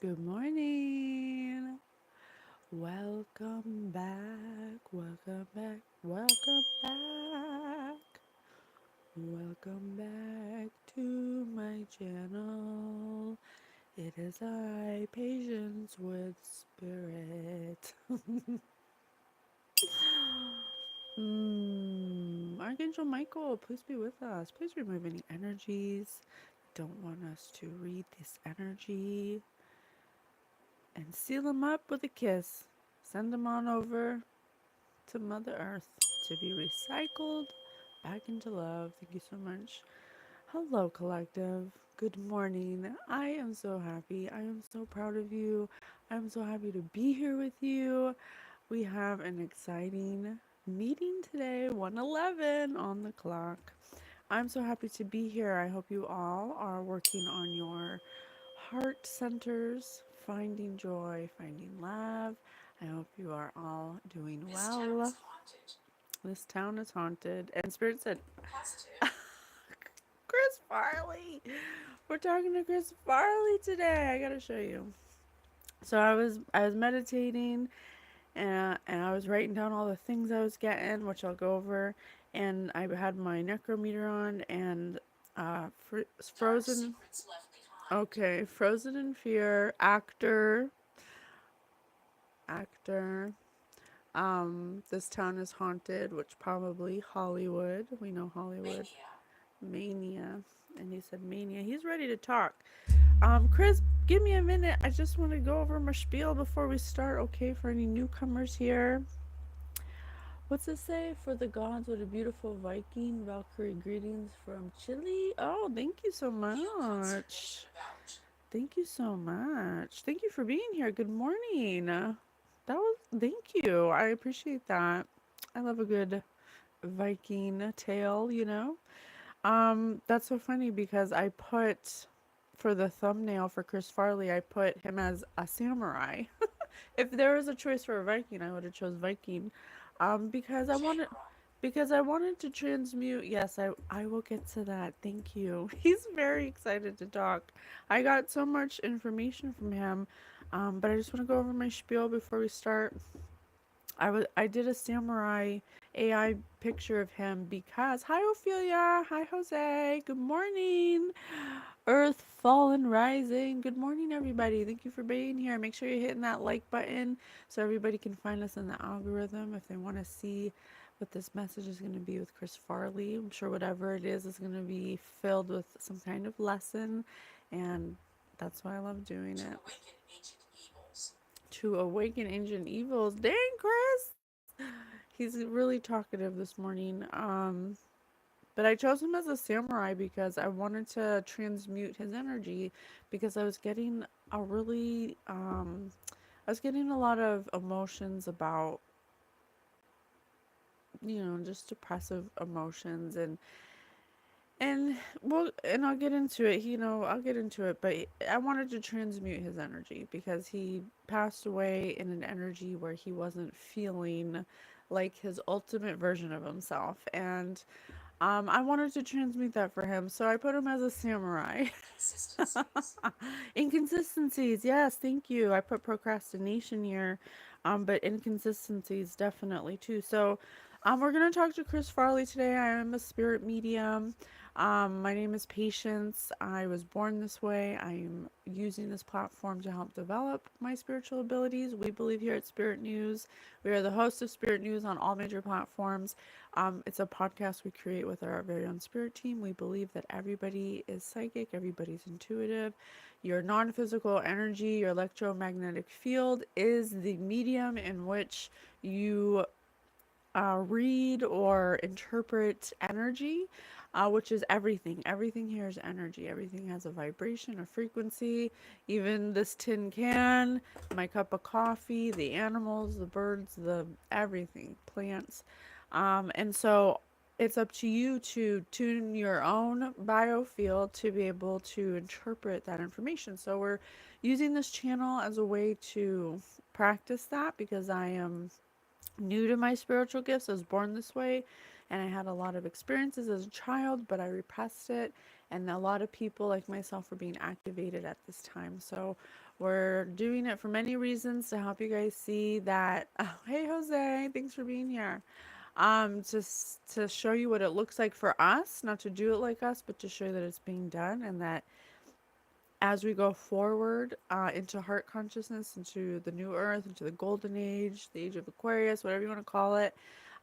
Good morning. Welcome back. Welcome back. Welcome back. Welcome back to my channel. It is I, Patience with Spirit. Archangel Michael, please be with us. Please remove any energies. Don't want us to read this energy and seal them up with a kiss. Send them on over to Mother Earth to be recycled back into love. Thank you so much. Hello, collective. Good morning. I am so happy. I am so proud of you. I'm so happy to be here with you. We have an exciting meeting today, 1:11 on the clock. I'm so happy to be here. I hope you all are working on your heart centers, finding joy, finding love. I hope you are all doing well. This town is haunted. And Spirit said, Chris Farley. We're talking to Chris Farley today. I gotta show you. So I was meditating and I was writing down all the things I was getting, which I'll go over. And I had my necrometer on and frozen. Okay, frozen in fear. Actor. This town is haunted, which probably Hollywood. We know Hollywood. Mania. And he said mania. He's ready to talk. Chris, give me a minute. I just want to go over my spiel before we start, okay? For any newcomers here. What's it say? For the gods, what a beautiful Viking. Valkyrie greetings from Chile. Oh, thank you so much. Thank you so much. Thank you for being here. Good morning. Thank you. I appreciate that. I love a good Viking tale. That's so funny because I put for the thumbnail for Chris Farley, I put him as a samurai. If there was a choice for a Viking, I would have chose Viking. Because I wanted to transmute. Yes, I will get to that. Thank you. He's very excited to talk. I got so much information from him. But I just want to go over my spiel before we start. I did a samurai AI picture of him because hi Ophelia, hi Jose, good morning. Earth Fallen Rising. Good morning everybody. Thank you for being here. Make sure you're hitting that like button so everybody can find us in the algorithm if they want to see what this message is going to be with Chris Farley. I'm sure whatever it is going to be filled with some kind of lesson, and that's why I love doing it. To awaken ancient evils. Dang, Chris! He's really talkative this morning. But I chose him as a samurai because I wanted to transmute his energy because I was getting a lot of emotions about, just depressive emotions and I'll get into it. I'll get into it, but I wanted to transmute his energy because he passed away in an energy where he wasn't feeling like his ultimate version of himself, and I wanted to transmute that for him, so I put him as a samurai. Inconsistencies, yes, thank you. I put procrastination here, but inconsistencies definitely too. So, we're gonna talk to Chris Farley today. I am a spirit medium. My name is Patience. I was born this way. I'm using this platform to help develop my spiritual abilities. We believe here at Spirit News. We are the host of Spirit News on all major platforms. It's a podcast we create with our very own spirit team. We believe that everybody is psychic, everybody's intuitive. Your non physical energy, your electromagnetic field is the medium in which you read or interpret energy, which is everything. Everything here is energy. Everything has a vibration, a frequency. Even this tin can, my cup of coffee, the animals, the birds, the everything, plants. And so it's up to you to tune your own biofield to be able to interpret that information. So we're using this channel as a way to practice that because I am new to my spiritual gifts. I was born this way and I had a lot of experiences as a child, but I repressed it. And a lot of people like myself are being activated at this time. So we're doing it for many reasons to help you guys see that. Oh, hey, Jose, thanks for being here. Just to show you what it looks like for us, not to do it like us, but to show you that it's being done, and that as we go forward into heart consciousness, into the new earth, into the golden age, the age of Aquarius, whatever you want to call it,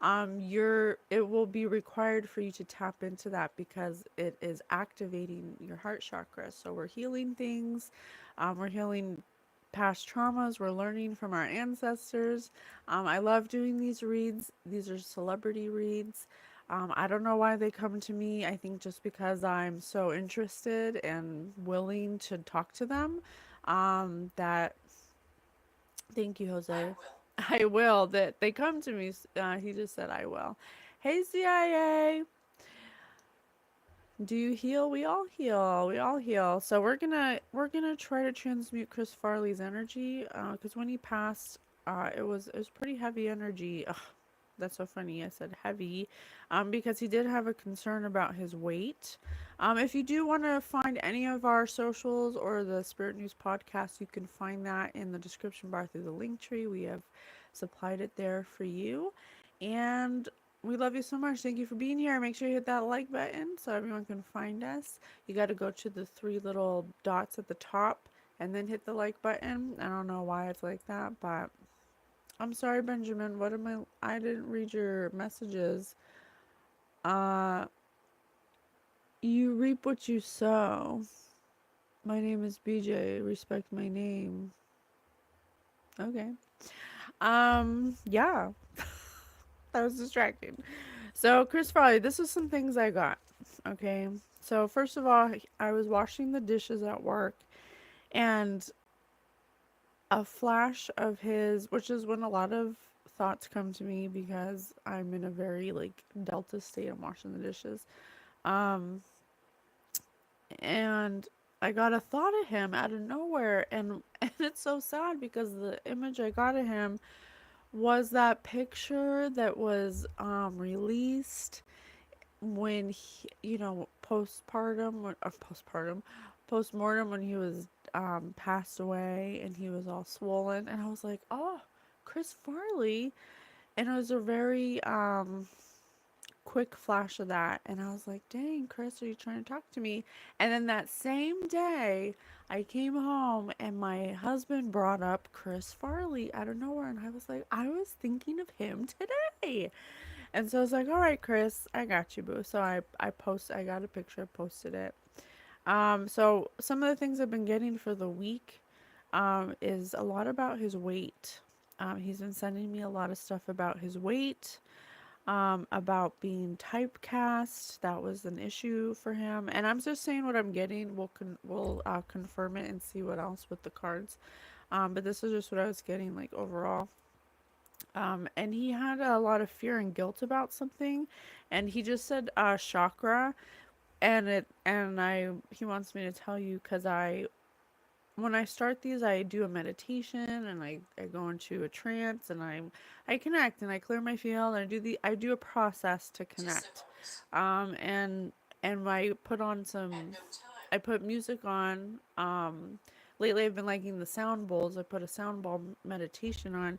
it will be required for you to tap into that because it is activating your heart chakra. So we're healing things, we're healing past traumas, we're learning from our ancestors. I love doing these reads. These are celebrity reads. I don't know why they come to me. I think just because I'm so interested and willing to talk to them. That Thank you, Jose. I will. That they come to me. He just said I will. Hey, CIA. Do you heal? We all heal. We all heal. So we're gonna try to transmute Chris Farley's energy. Because when he passed, it was pretty heavy energy. Ugh, that's so funny. I said heavy, because he did have a concern about his weight. If you do want to find any of our socials or the Spirit News podcast, you can find that in the description bar through the link tree. We have supplied it there for you. And we love you so much. Thank you for being here. Make sure you hit that like button so everyone can find us. You got to go to the three little dots at the top and then hit the like button. I don't know why it's like that, but I'm sorry, Benjamin. What am I didn't read your messages. Uh, you reap what you sow. My name is BJ. Respect my name. Okay. Yeah. That was distracting. So, Chris Farley, this is some things I got. Okay. So, first of all, I was washing the dishes at work and a flash of his, which is when a lot of thoughts come to me because I'm in a very like delta state. I'm washing the dishes. Um, and I got a thought of him out of nowhere, and it's so sad because the image I got of him was that picture that was released when he, postpartum or postmortem when he was passed away and he was all swollen, and I was like, oh, Chris Farley. And it was a very quick flash of that, and I was like, dang, Chris, are you trying to talk to me? And then that same day I came home and my husband brought up Chris Farley out of nowhere, and I was like, I was thinking of him today. And so I was like, all right, Chris, I got you, boo. So I got a picture, posted it. So some of the things I've been getting for the week is a lot about his weight. He's been sending me a lot of stuff about his weight, about being typecast. That was an issue for him. And I'm just saying what I'm getting. We'll confirm it and see what else with the cards. But this is just what I was getting like overall. And he had a lot of fear and guilt about something, and he just said chakra, and he wants me to tell you because I when I start these, I do a meditation and I go into a trance and I connect and I clear my field and I do a process to connect. And I put music on. Lately I've been liking the sound bowls. I put a sound bowl meditation on,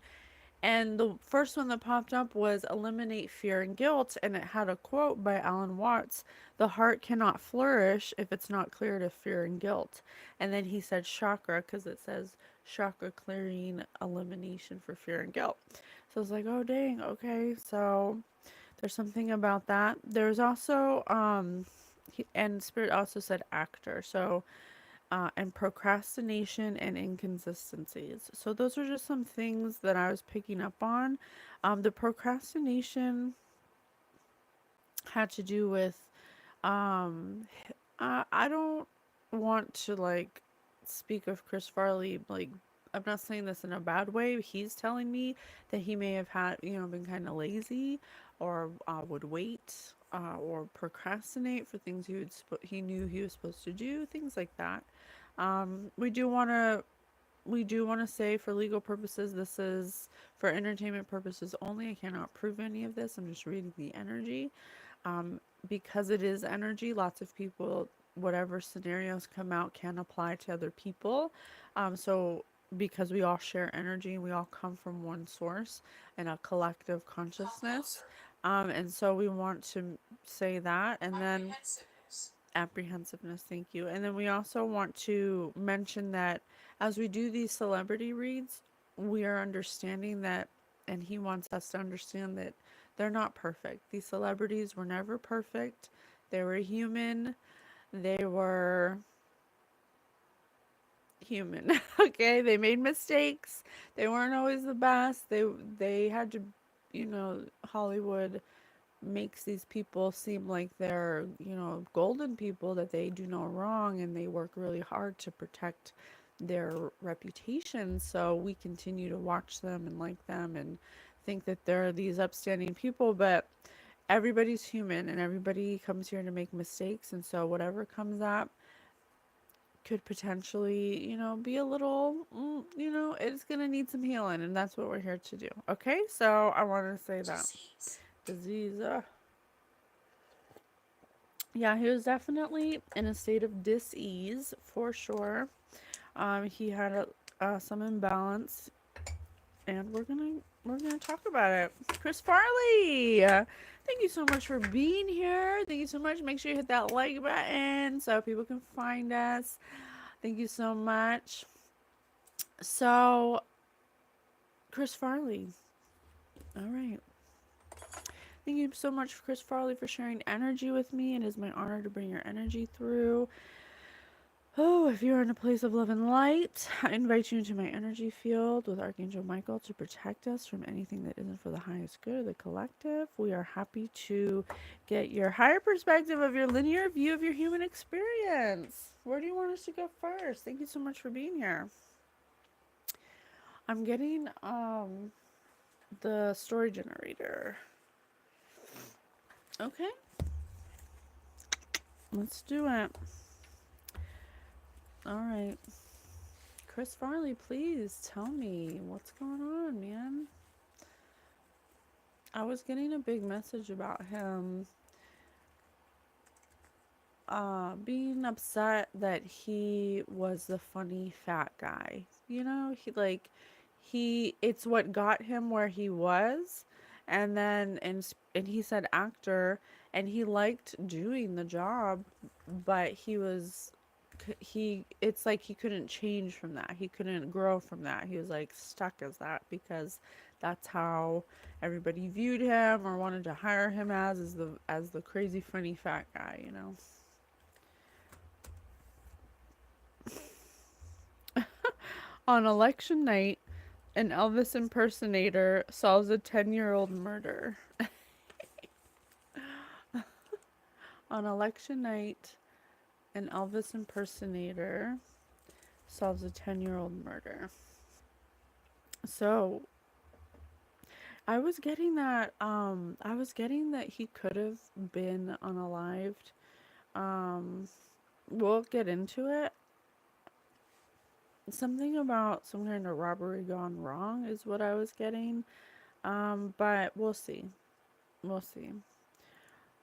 and the first one that popped up was Eliminate Fear and Guilt, and it had a quote by Alan Watts: The heart cannot flourish if it's not cleared of fear and guilt. And then he said chakra because it says chakra clearing elimination for fear and guilt. So I was like, oh, dang, okay. So there's something about that. There's also, and Spirit also said actor. So and procrastination and inconsistencies. So those are just some things that I was picking up on. The procrastination had to do with I don't want to like speak of Chris Farley like I'm not saying this in a bad way. He's telling me that he may have had, been kind of lazy or would wait or procrastinate for things he knew he was supposed to do, things like that. Um, we do want to we do want to say for legal purposes, this is for entertainment purposes only. I cannot prove any of this. I'm just reading the energy. Um, because it is energy, lots of people whatever scenarios come out can apply to other people. So because we all share energy and we all come from one source and a collective consciousness. And so we want to say that. And then apprehensiveness, thank you. And then we also want to mention that as we do these celebrity reads, we are understanding that, and he wants us to understand that they're not perfect. These celebrities were never perfect. They were human. They were human. Okay, they made mistakes. They weren't always the best. They had to, Hollywood makes these people seem like they're, golden people, that they do no wrong and they work really hard to protect their reputation. So we continue to watch them and like them and think that they're these upstanding people, but everybody's human and everybody comes here to make mistakes. And so whatever comes up could potentially, be a little, it's going to need some healing. And that's what we're here to do. Okay, so I want to say that. Disease. Yeah, he was definitely in a state of dis-ease for sure. He had some imbalance, and we're gonna talk about it. Chris Farley, thank you so much for being here. Thank you so much. Make sure you hit that like button so people can find us. Thank you so much. So, Chris Farley. All right. Thank you so much, Chris Farley, for sharing energy with me. It is my honor to bring your energy through. Oh, if you're in a place of love and light, I invite you into my energy field with Archangel Michael to protect us from anything that isn't for the highest good of the collective. We are happy to get your higher perspective of your linear view of your human experience. Where do you want us to go first? Thank you so much for being here. I'm getting the story generator. Okay, let's do it. All right. Chris Farley, please tell me what's going on, man. I was getting a big message about him being upset that he was the funny fat guy. It's what got him where he was. And then, and he said actor, and he liked doing the job, but it's like he couldn't change from that. He couldn't grow from that. He was like stuck as that because that's how everybody viewed him or wanted to hire him as the crazy funny fat guy. On election night, an Elvis impersonator solves a 10-year-old murder. On election night, an Elvis impersonator solves a 10-year-old murder. So, I was getting that he could have been unalived. Um, we'll get into it. Something about some kind of robbery gone wrong is what I was getting. But we'll see. We'll see.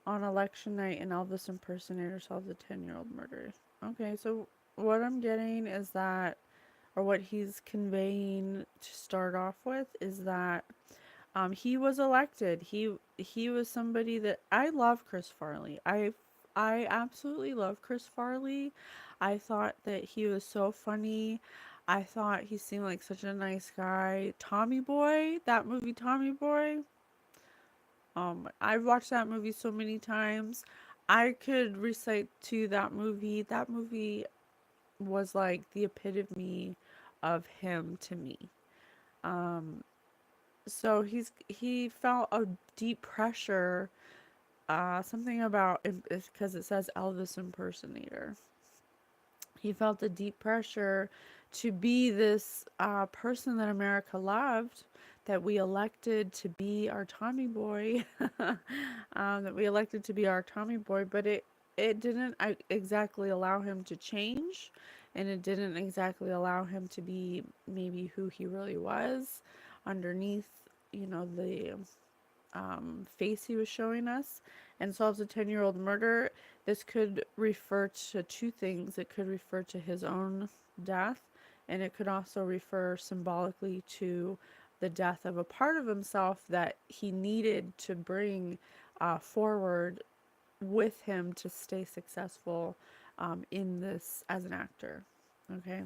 On election night, an Elvis impersonator solves a 10-year-old murder. Okay, so what I'm getting is that, or what he's conveying to start off with, is that he was elected. He was somebody that I love. Chris Farley. I absolutely love Chris Farley. I thought that he was so funny. I thought he seemed like such a nice guy. Tommy Boy, that movie Tommy Boy. I've watched that movie so many times. I could recite to that movie. That movie was like the epitome of him to me. Um, so he felt a deep pressure. Something about because it says Elvis impersonator. He felt a deep pressure to be this person that America loved, that we elected to be our Tommy Boy, that we elected to be our Tommy Boy, but it didn't exactly allow him to change, and it didn't exactly allow him to be maybe who he really was underneath, the face he was showing us, and solves a 10-year-old murder. This could refer to two things. It could refer to his own death, and it could also refer symbolically to the death of a part of himself that he needed to bring forward with him to stay successful in this as an actor. Okay,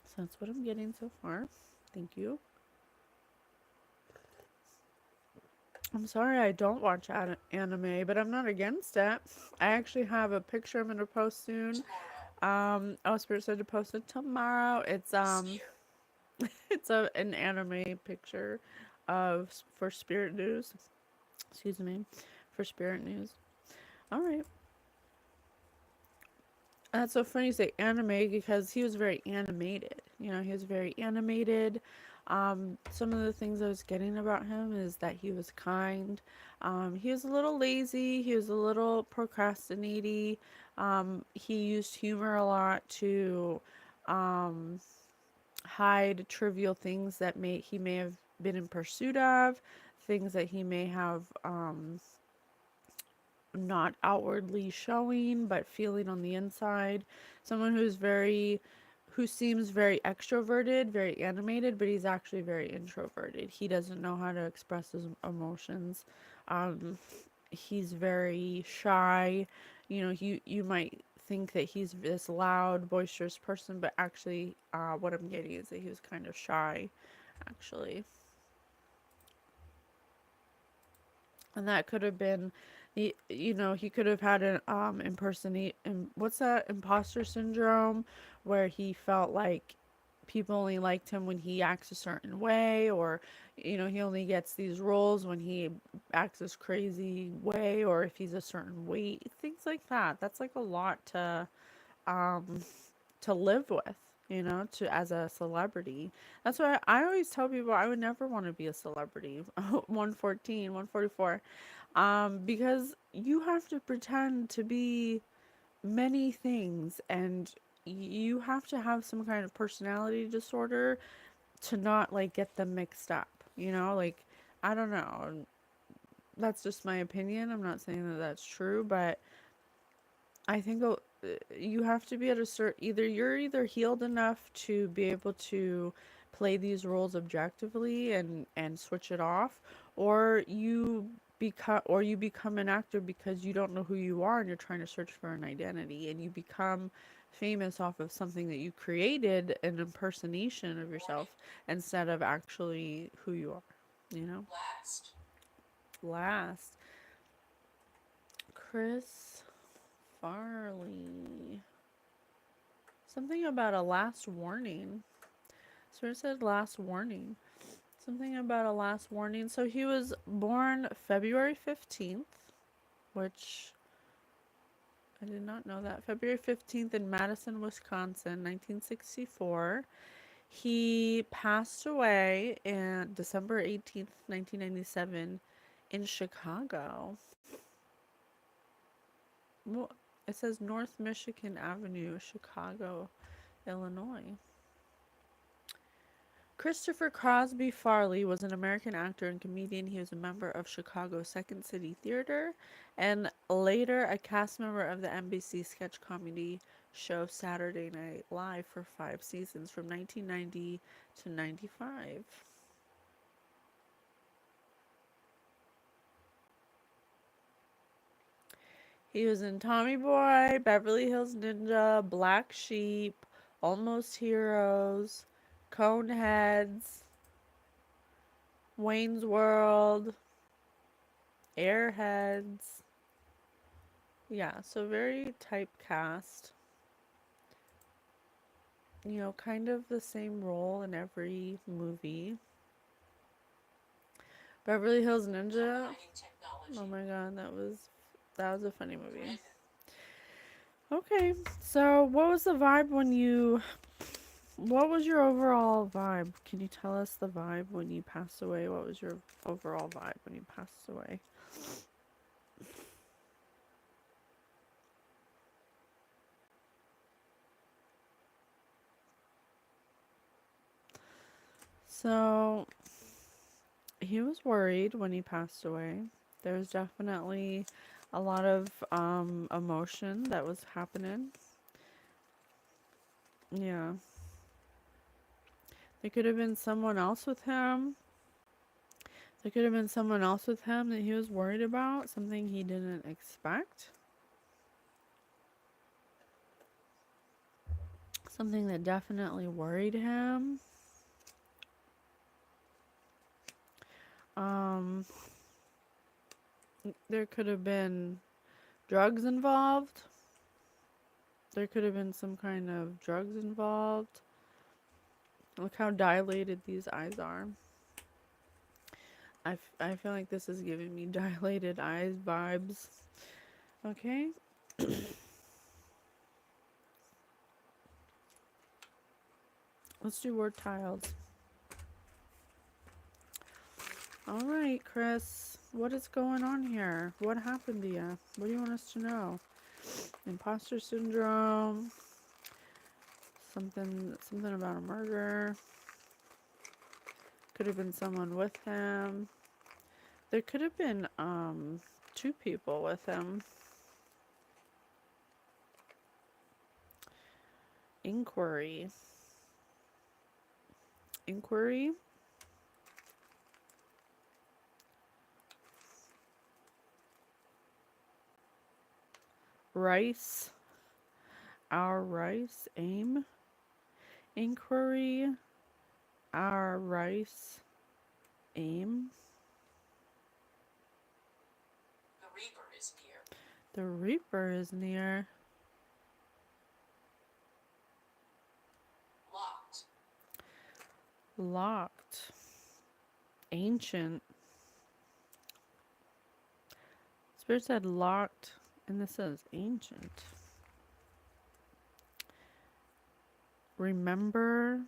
so that's what I'm getting so far. Thank you. I'm sorry I don't watch anime, but I'm not against it. I actually have a picture I'm gonna post soon. Oh, Spirit said to post it tomorrow. It's an anime picture of for Spirit News. Excuse me, for Spirit News. All right. That's so funny you say anime because he was very animated. You know, he was very animated. Some of the things I was getting about him is that he was kind. He was a little lazy. He was a little procrastinating. He used humor a lot to um, hide trivial things that he may have been in pursuit of, things that he may have not outwardly showing but feeling on the inside. Someone who seems very extroverted, very animated, but he's actually very introverted. He doesn't know how to express his emotions. Um, he's very shy. You know, you might think that he's this loud, boisterous person, but actually, what I'm getting is that he was kind of shy, actually. And that could have been, you know, he could have had an what's that, imposter syndrome, where he felt like people only liked him when he acts a certain way, or you know, he only gets these roles when he acts this crazy way, or if he's a certain weight, things like that. That's like a lot um to live with, you know, to as a celebrity. That's why I always tell people I would never want to be a celebrity. 114, 144. Because you have to pretend to be many things, and you have to have some kind of personality disorder to not like get them mixed up, you know? Like, I don't know. That's just my opinion. I'm not saying that that's true, but I think you have to be at a certain, you're either healed enough to be able to play these roles objectively and switch it off, or you become an actor because you don't know who you are and you're trying to search for an identity, and you become famous off of something that you created, an impersonation of yourself instead of actually who you are, you know? Last. Chris Farley. Something about a last warning. So it said last warning. Something about a last warning. So he was born February 15th, which I did not know that. February 15th in Madison, Wisconsin, 1964. He passed away in December 18th, 1997 in Chicago. Well, it says North Michigan Avenue, Chicago, Illinois. Christopher Crosby Farley was an American actor and comedian. He was a member of Chicago's Second City Theater and later a cast member of the NBC sketch comedy show Saturday Night Live for 5 seasons from 1990 to 95. He was in Tommy Boy, Beverly Hills Ninja, Black Sheep, Almost Heroes, Coneheads, Wayne's World, Airheads. Yeah, so very typecast. You know, kind of the same role in every movie. Beverly Hills Ninja. Oh my god, that was a funny movie. Okay, so what was your overall vibe? Can you tell us the vibe when you passed away? What was your overall vibe when you passed away? So, he was worried when he passed away. There was definitely a lot of emotion that was happening. Yeah. There could have been someone else with him. There could have been someone else with him that he was worried about, something he didn't expect. Something that definitely worried him. There could have been drugs involved. There could have been some kind of drugs involved. Look how dilated these eyes are. I feel like this is giving me dilated eyes vibes. Okay. Let's do word tiles. All right, Chris. What is going on here? What happened to you? What do you want us to know? Imposter syndrome. Something about a murder. Could have been someone with him. There could have been 2 people with him. Inquiry. Rice. Our rice. Aim. Inquiry. Our rice. Aim. The Reaper is near. The Reaper is near. Locked. Ancient. Spirit said locked, and this says ancient. Remember.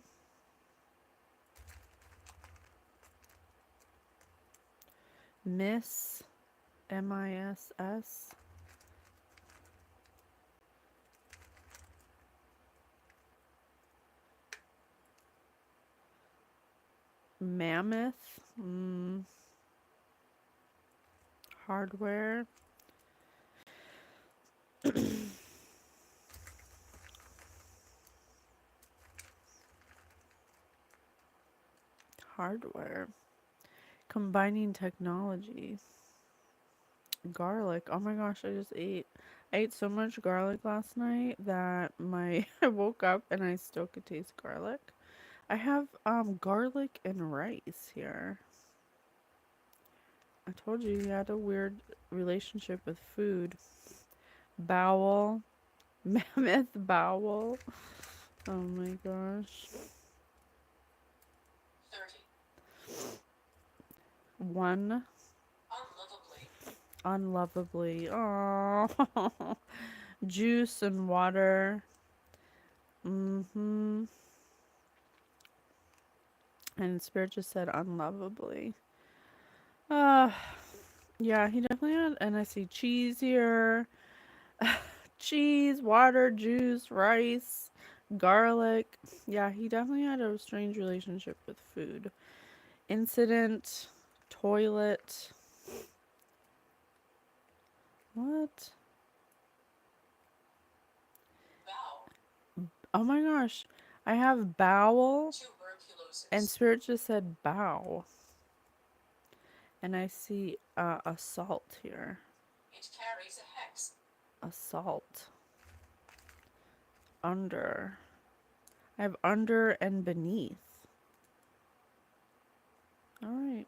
Miss. M-I-S-S. Mammoth. Hardware. Hardware. Combining technology. Garlic. Oh my gosh, I ate so much garlic last night that I woke up and I still could taste garlic. I have garlic and rice here. I told you he had a weird relationship with food. Bowel. Mammoth bowel. Oh my gosh. 30. 1. Unlovably. Oh. Juice and water. And Spirit just said unlovably. Yeah, he definitely had, and I see cheese here. Cheese, water, juice, rice, garlic. Yeah, he definitely had a strange relationship with food. Incident, toilet. What? Oh my gosh. I have bowel, and Spirit just said bow. And I see assault here. It carries a hex. Assault. Under. I have under and beneath. Alright.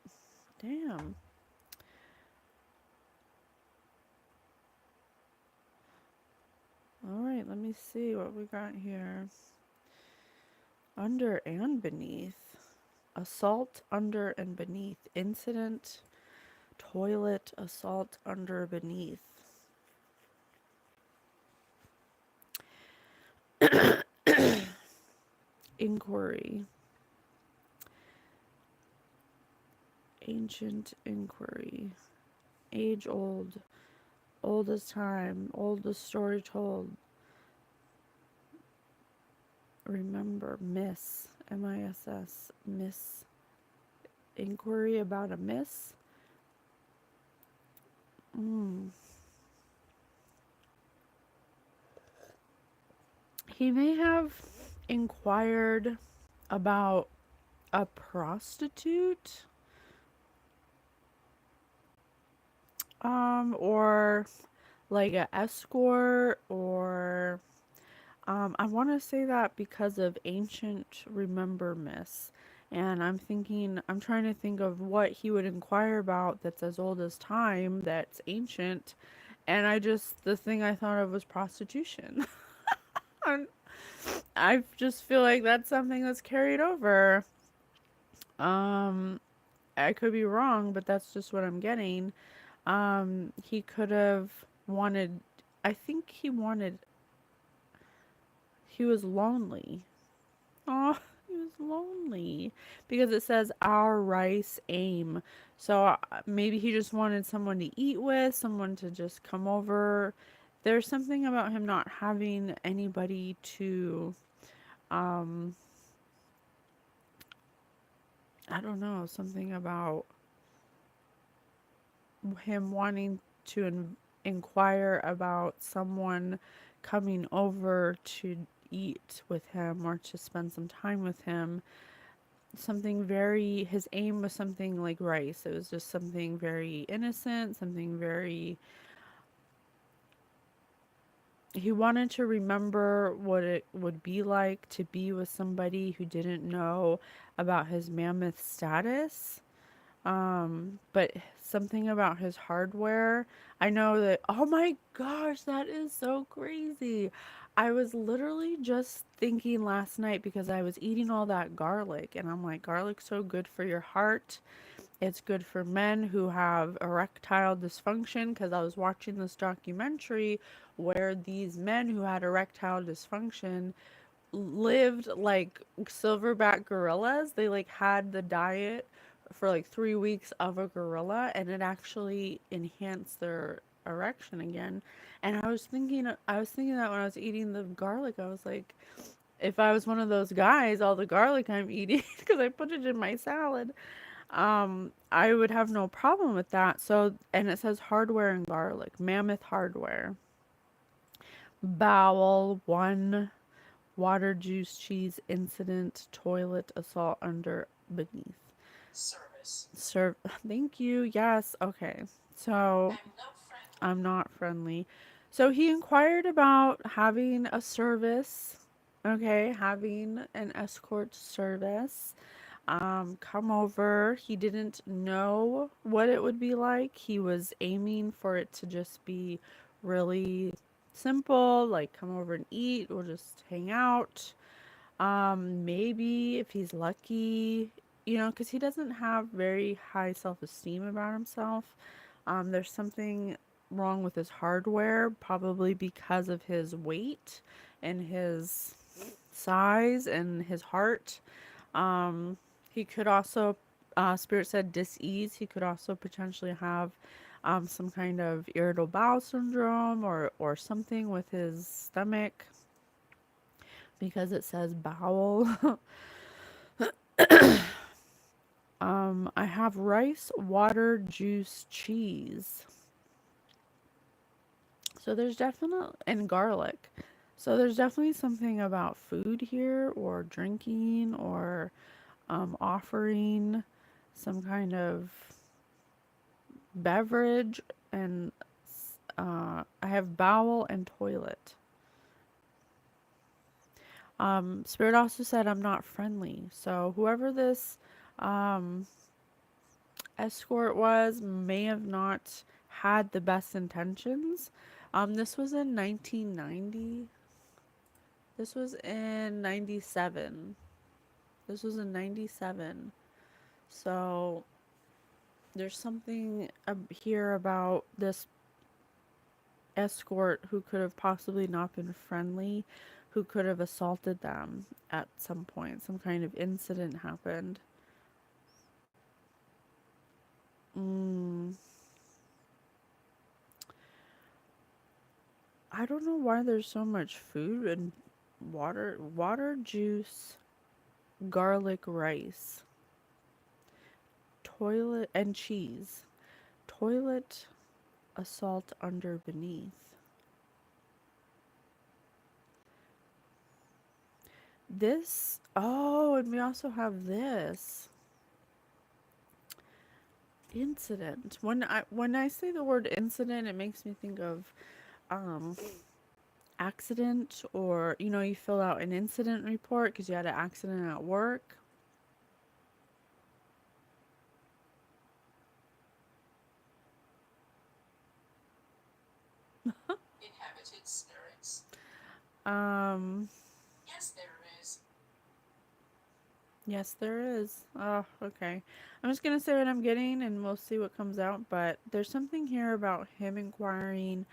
Damn. Alright, let me see what we got here. Under and beneath. Assault, under and beneath. Incident, toilet, assault, under, beneath. Inquiry. Ancient inquiry. Age old. Old as time. Old as story told. Remember. Miss. M-I-S-S. Miss. Inquiry about a miss. Mm. He may have inquired about a prostitute, or like a escort, or I want to say that because of ancient remember miss. And I'm trying to think of what he would inquire about that's as old as time, that's ancient. And the thing I thought of was prostitution. And I just feel like that's something that's carried over. Um, I could be wrong, but that's just what I'm getting. He could have wanted, I think he was lonely. Oh, he was lonely because it says our rice aim. So maybe he just wanted someone to eat with, someone to just come over. There's something about him not having anybody to, um, I don't know, something about him wanting to inquire about someone coming over to eat with him or to spend some time with him. Something very, his aim was something like rice. It was just something very innocent, something very, he wanted to remember what it would be like to be with somebody who didn't know about his mammoth status. But something about his hardware. I know that, oh my gosh, that is so crazy. I was literally just thinking last night because I was eating all that garlic, and I'm like, garlic's so good for your heart. It's good for men who have erectile dysfunction because I was watching this documentary where these men who had erectile dysfunction lived like silverback gorillas. They like had the diet for like 3 weeks of a gorilla, and it actually enhanced their erection again. And I was thinking that when I was eating the garlic, I was like, if I was one of those guys, all the garlic I'm eating because I put it in my salad, I would have no problem with that. So, and it says hardware and garlic, mammoth hardware, bowel one, water, juice, cheese, incident, toilet, assault, under, beneath. Service. Serve. Thank you. Yes. Okay. So I'm not friendly. I'm not friendly. So he inquired about having a service. Okay, having an escort service. Come over. He didn't know what it would be like. He was aiming for it to just be really simple, like come over and eat. We'll just hang out. Maybe if he's lucky, because he doesn't have very high self-esteem about himself. There's something wrong with his hardware, probably because of his weight and his size and his heart. Um, he could also, Spirit said dis-ease. He could also potentially have some kind of irritable bowel syndrome or something with his stomach because it says bowel. I have rice, water, juice, cheese. So there's definitely, and garlic. So there's definitely something about food here or drinking or offering some kind of beverage. And I have bowel and toilet. Spirit also said I'm not friendly. So whoever this um, escort was may have not had the best intentions. This was in 1990. This was in 97. This was in 97. So there's something here about this escort who could have possibly not been friendly, who could have assaulted them at some point. Some kind of incident happened. Mm, I don't know why there's so much food and water, juice, garlic, rice. toilet and cheese. Toilet assault under beneath. This, oh, and we also have this incident. When I say the word incident, it makes me think of um accident, or you fill out an incident report because you had an accident at work. Inhabited spirits. Um, Yes, there is. yes, there is. Oh, okay. I'm just gonna say what I'm getting, and we'll see what comes out. But there's something here about him inquiring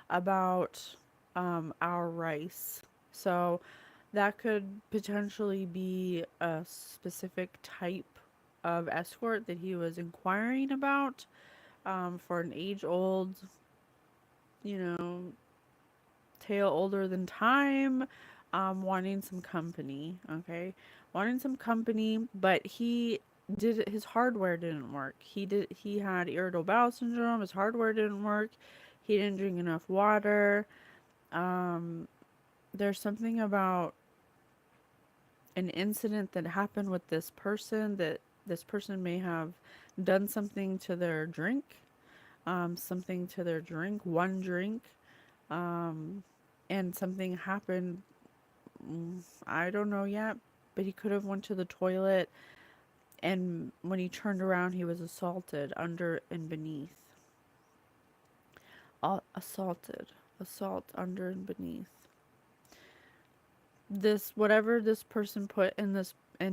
about our rice. So that could potentially be a specific type of escort that he was inquiring about, for an age-old, you know, tale older than time, wanting some company, okay? Wanting some company, but his hardware didn't work. He had irritable bowel syndrome, his hardware didn't work. He didn't drink enough water. Um, there's something about an incident that happened with this person, that this person may have done something to their drink, one drink, um, and something happened. I don't know yet, but he could have went to the toilet, and when he turned around, he was assaulted under and beneath. Assault under and beneath. This whatever this person put in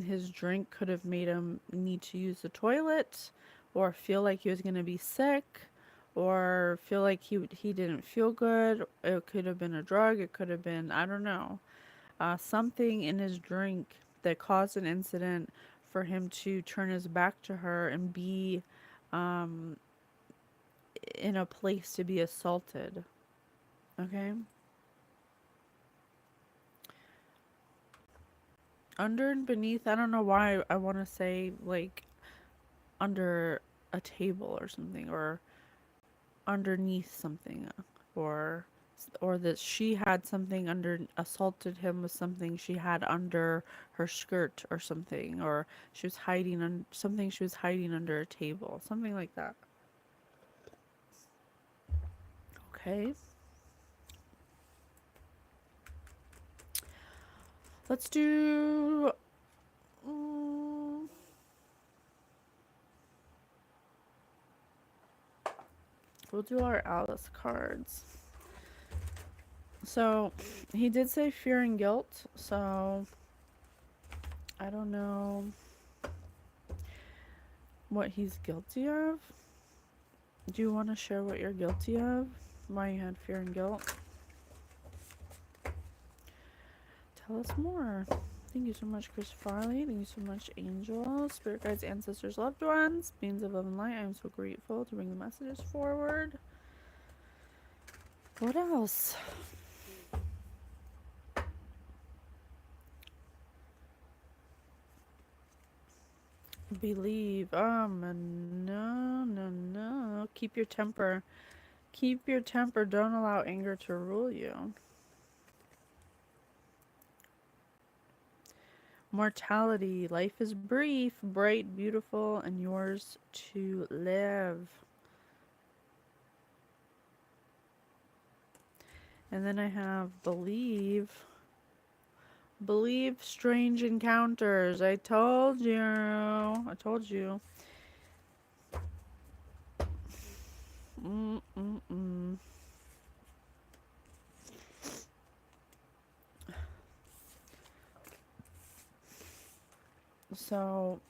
his drink could have made him need to use the toilet, or feel like he was going to be sick, or feel like he didn't feel good. It could have been a drug, it could have been, I don't know, something in his drink that caused an incident for him to turn his back to her and be um, in a place to be assaulted. Okay? Under and beneath, I don't know why I want to say like under a table or something, or underneath something, or that she had something under, assaulted him with something she had under her skirt or something, or she was hiding on something, she was hiding under a table, something like that. Okay, let's do we'll do our Alice cards. So he did say fear and guilt, so I don't know what he's guilty of. Do you want to share what you're guilty of? Why you had fear and guilt? Tell us more. Thank you so much, Chris Farley. Thank you so much, angels, spirit guides, ancestors, loved ones, beings of love and light. I am so grateful to bring the messages forward. What else? Believe. No. Keep your temper. Keep your temper. Don't allow anger to rule you. Mortality. Life is brief, bright, beautiful, and yours to live. And then I have believe. Believe strange encounters. I told you. I told you. So,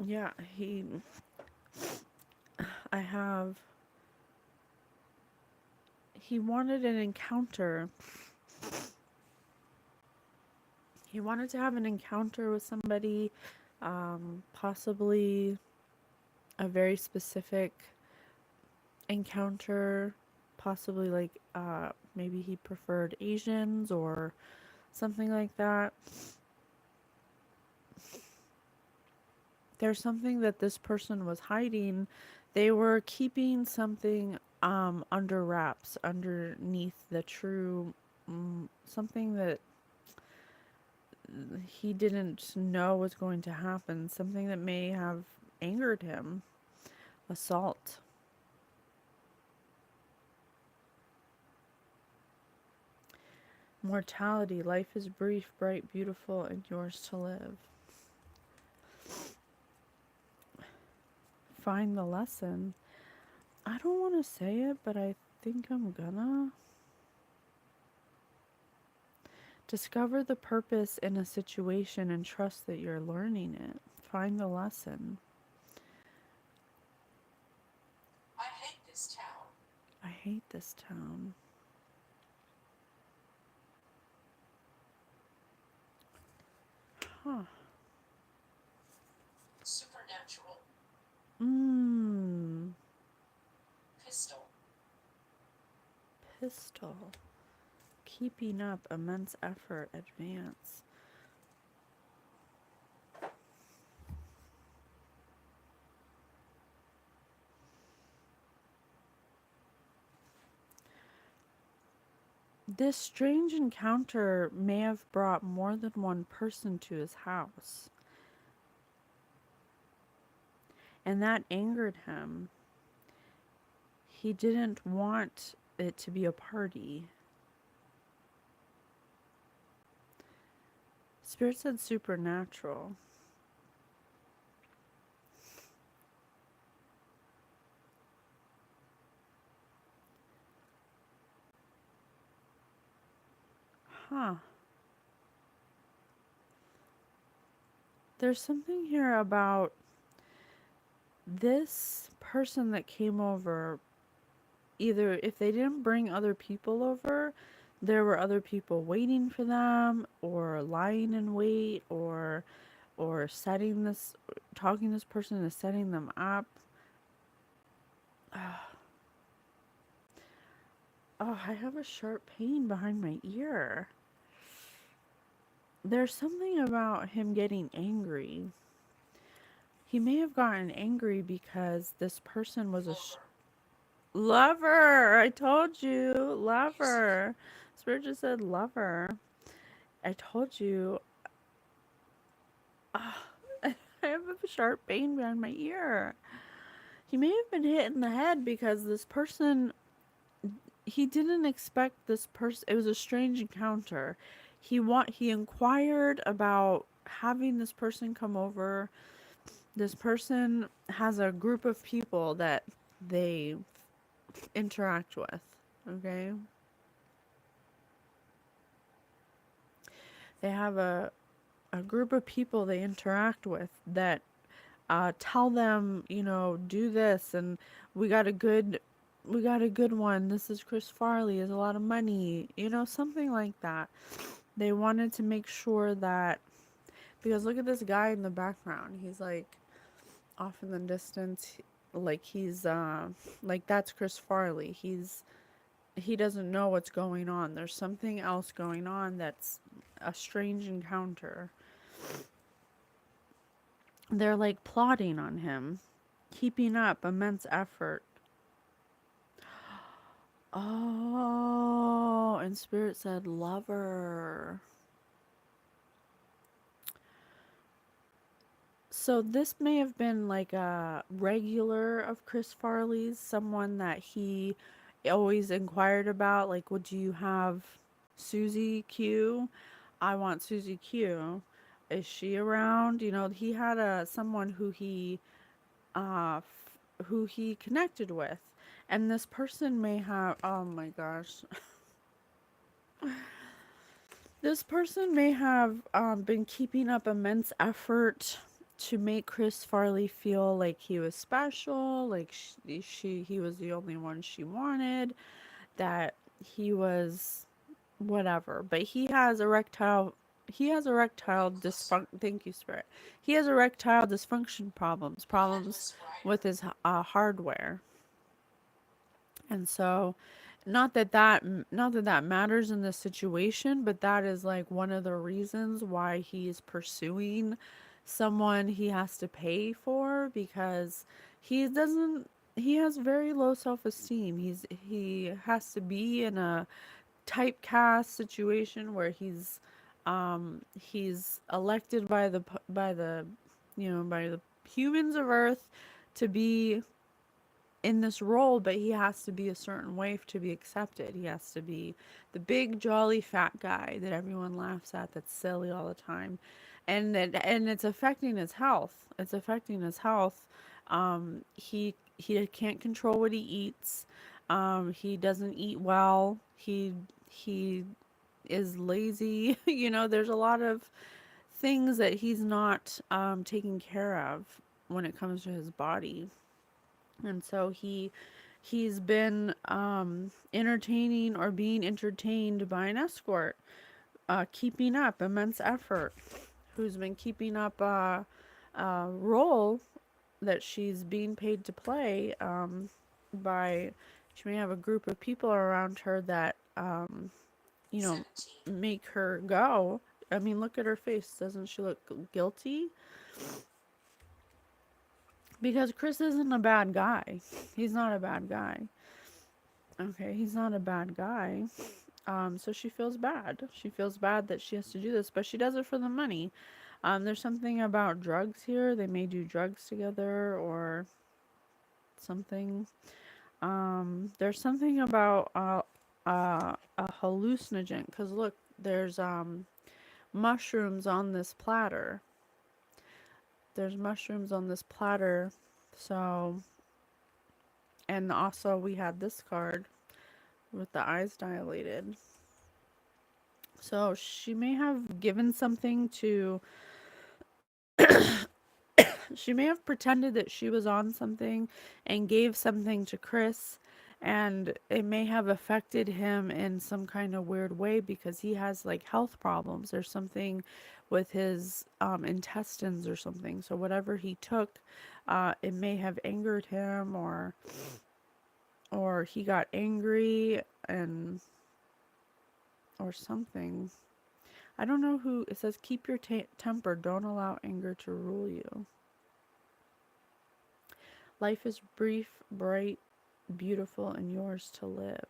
yeah, he wanted an encounter. He wanted to have an encounter with somebody, possibly a very specific encounter, possibly like, maybe he preferred Asians or something like that. There's something that this person was hiding. They were keeping something under wraps, underneath the true, something that he didn't know was going to happen, something that may have angered him. Assault. Mortality. Life is brief, bright, beautiful, and yours to live. Find the lesson. I don't want to say it, but I think I'm gonna. Discover the purpose in a situation and trust that you're learning it. Find the lesson. I hate this town. I hate this town. Huh. Supernatural. Mmm. Pistol. Pistol. Keeping up, immense effort, advance. This strange encounter may have brought more than one person to his house, and that angered him. He didn't want it to be a party. Spirit said supernatural. Huh. There's something here about this person that came over. Either if they didn't bring other people over, there were other people waiting for them, or lying in wait, or setting this, talking this person into setting them up. Oh, I have a sharp pain behind my ear. There's something about him getting angry. He may have gotten angry because this person was a lover. I told you, lover. Spirit just said lover. I told you. I have a sharp pain behind my ear. He may have been hit in the head because this person, he didn't expect this person. It was a strange encounter. He inquired about having this person come over. This person has a group of people that they interact with. Okay? They have a group of people they interact with that tell them, do this, and we got a good one. This is Chris Farley, has a lot of money, something like that. They wanted to make sure that, because look at this guy in the background. He's like off in the distance, like he's like that's Chris Farley. He doesn't know what's going on. There's something else going on that's a strange encounter. They're like plotting on him, keeping up immense effort. Oh, and Spirit said lover. So this may have been like a regular of Chris Farley's, someone that he always inquired about, like, would you have Susie Q? I want Susie Q. Is she around? He had someone who he connected with. And this person may have, oh my gosh. This person may have been keeping up immense effort to make Chris Farley feel like he was special, like he was the only one she wanted, that he was whatever. But he has erectile dysfunction. Thank you, Spirit. He has erectile dysfunction problems with his hardware. And so, not that matters in this situation, but that is like one of the reasons why he is pursuing someone he has to pay for because he doesn't he has very low self-esteem. He has to be in a typecast situation where he's elected by the by the humans of Earth to be in this role, but he has to be a certain way to be accepted. He has to be the big jolly fat guy that everyone laughs at, that's silly all the time. And it's affecting his health. It's affecting his health. He can't control what he eats. He doesn't eat well. He is lazy. There's a lot of things that he's not taking care of when it comes to his body. And so he's been entertaining or being entertained by an escort, keeping up immense effort, who's been keeping up a role that she's being paid to play by. She may have a group of people around her that you know 17. make her go. I mean, look at her face. Doesn't she look guilty? Because Chris isn't a bad guy. He's not a bad guy. Okay, he's not a bad guy. So she feels bad. She feels bad that she has to do this, but she does it for the money. There's something about drugs here. They may do drugs together or something. There's something about a hallucinogen. Because look, there's mushrooms on this platter. There's mushrooms on this platter. So, and also we had this card with the eyes dilated. So she may have given something to, she may have pretended that she was on something and gave something to Chris, and it may have affected him in some kind of weird way because he has like health problems or something with his intestines or something. So whatever he took, it may have angered him, or he got angry and or something. I don't know who. It says keep your temper, don't allow anger to rule you. Life is brief, bright, beautiful, and yours to live.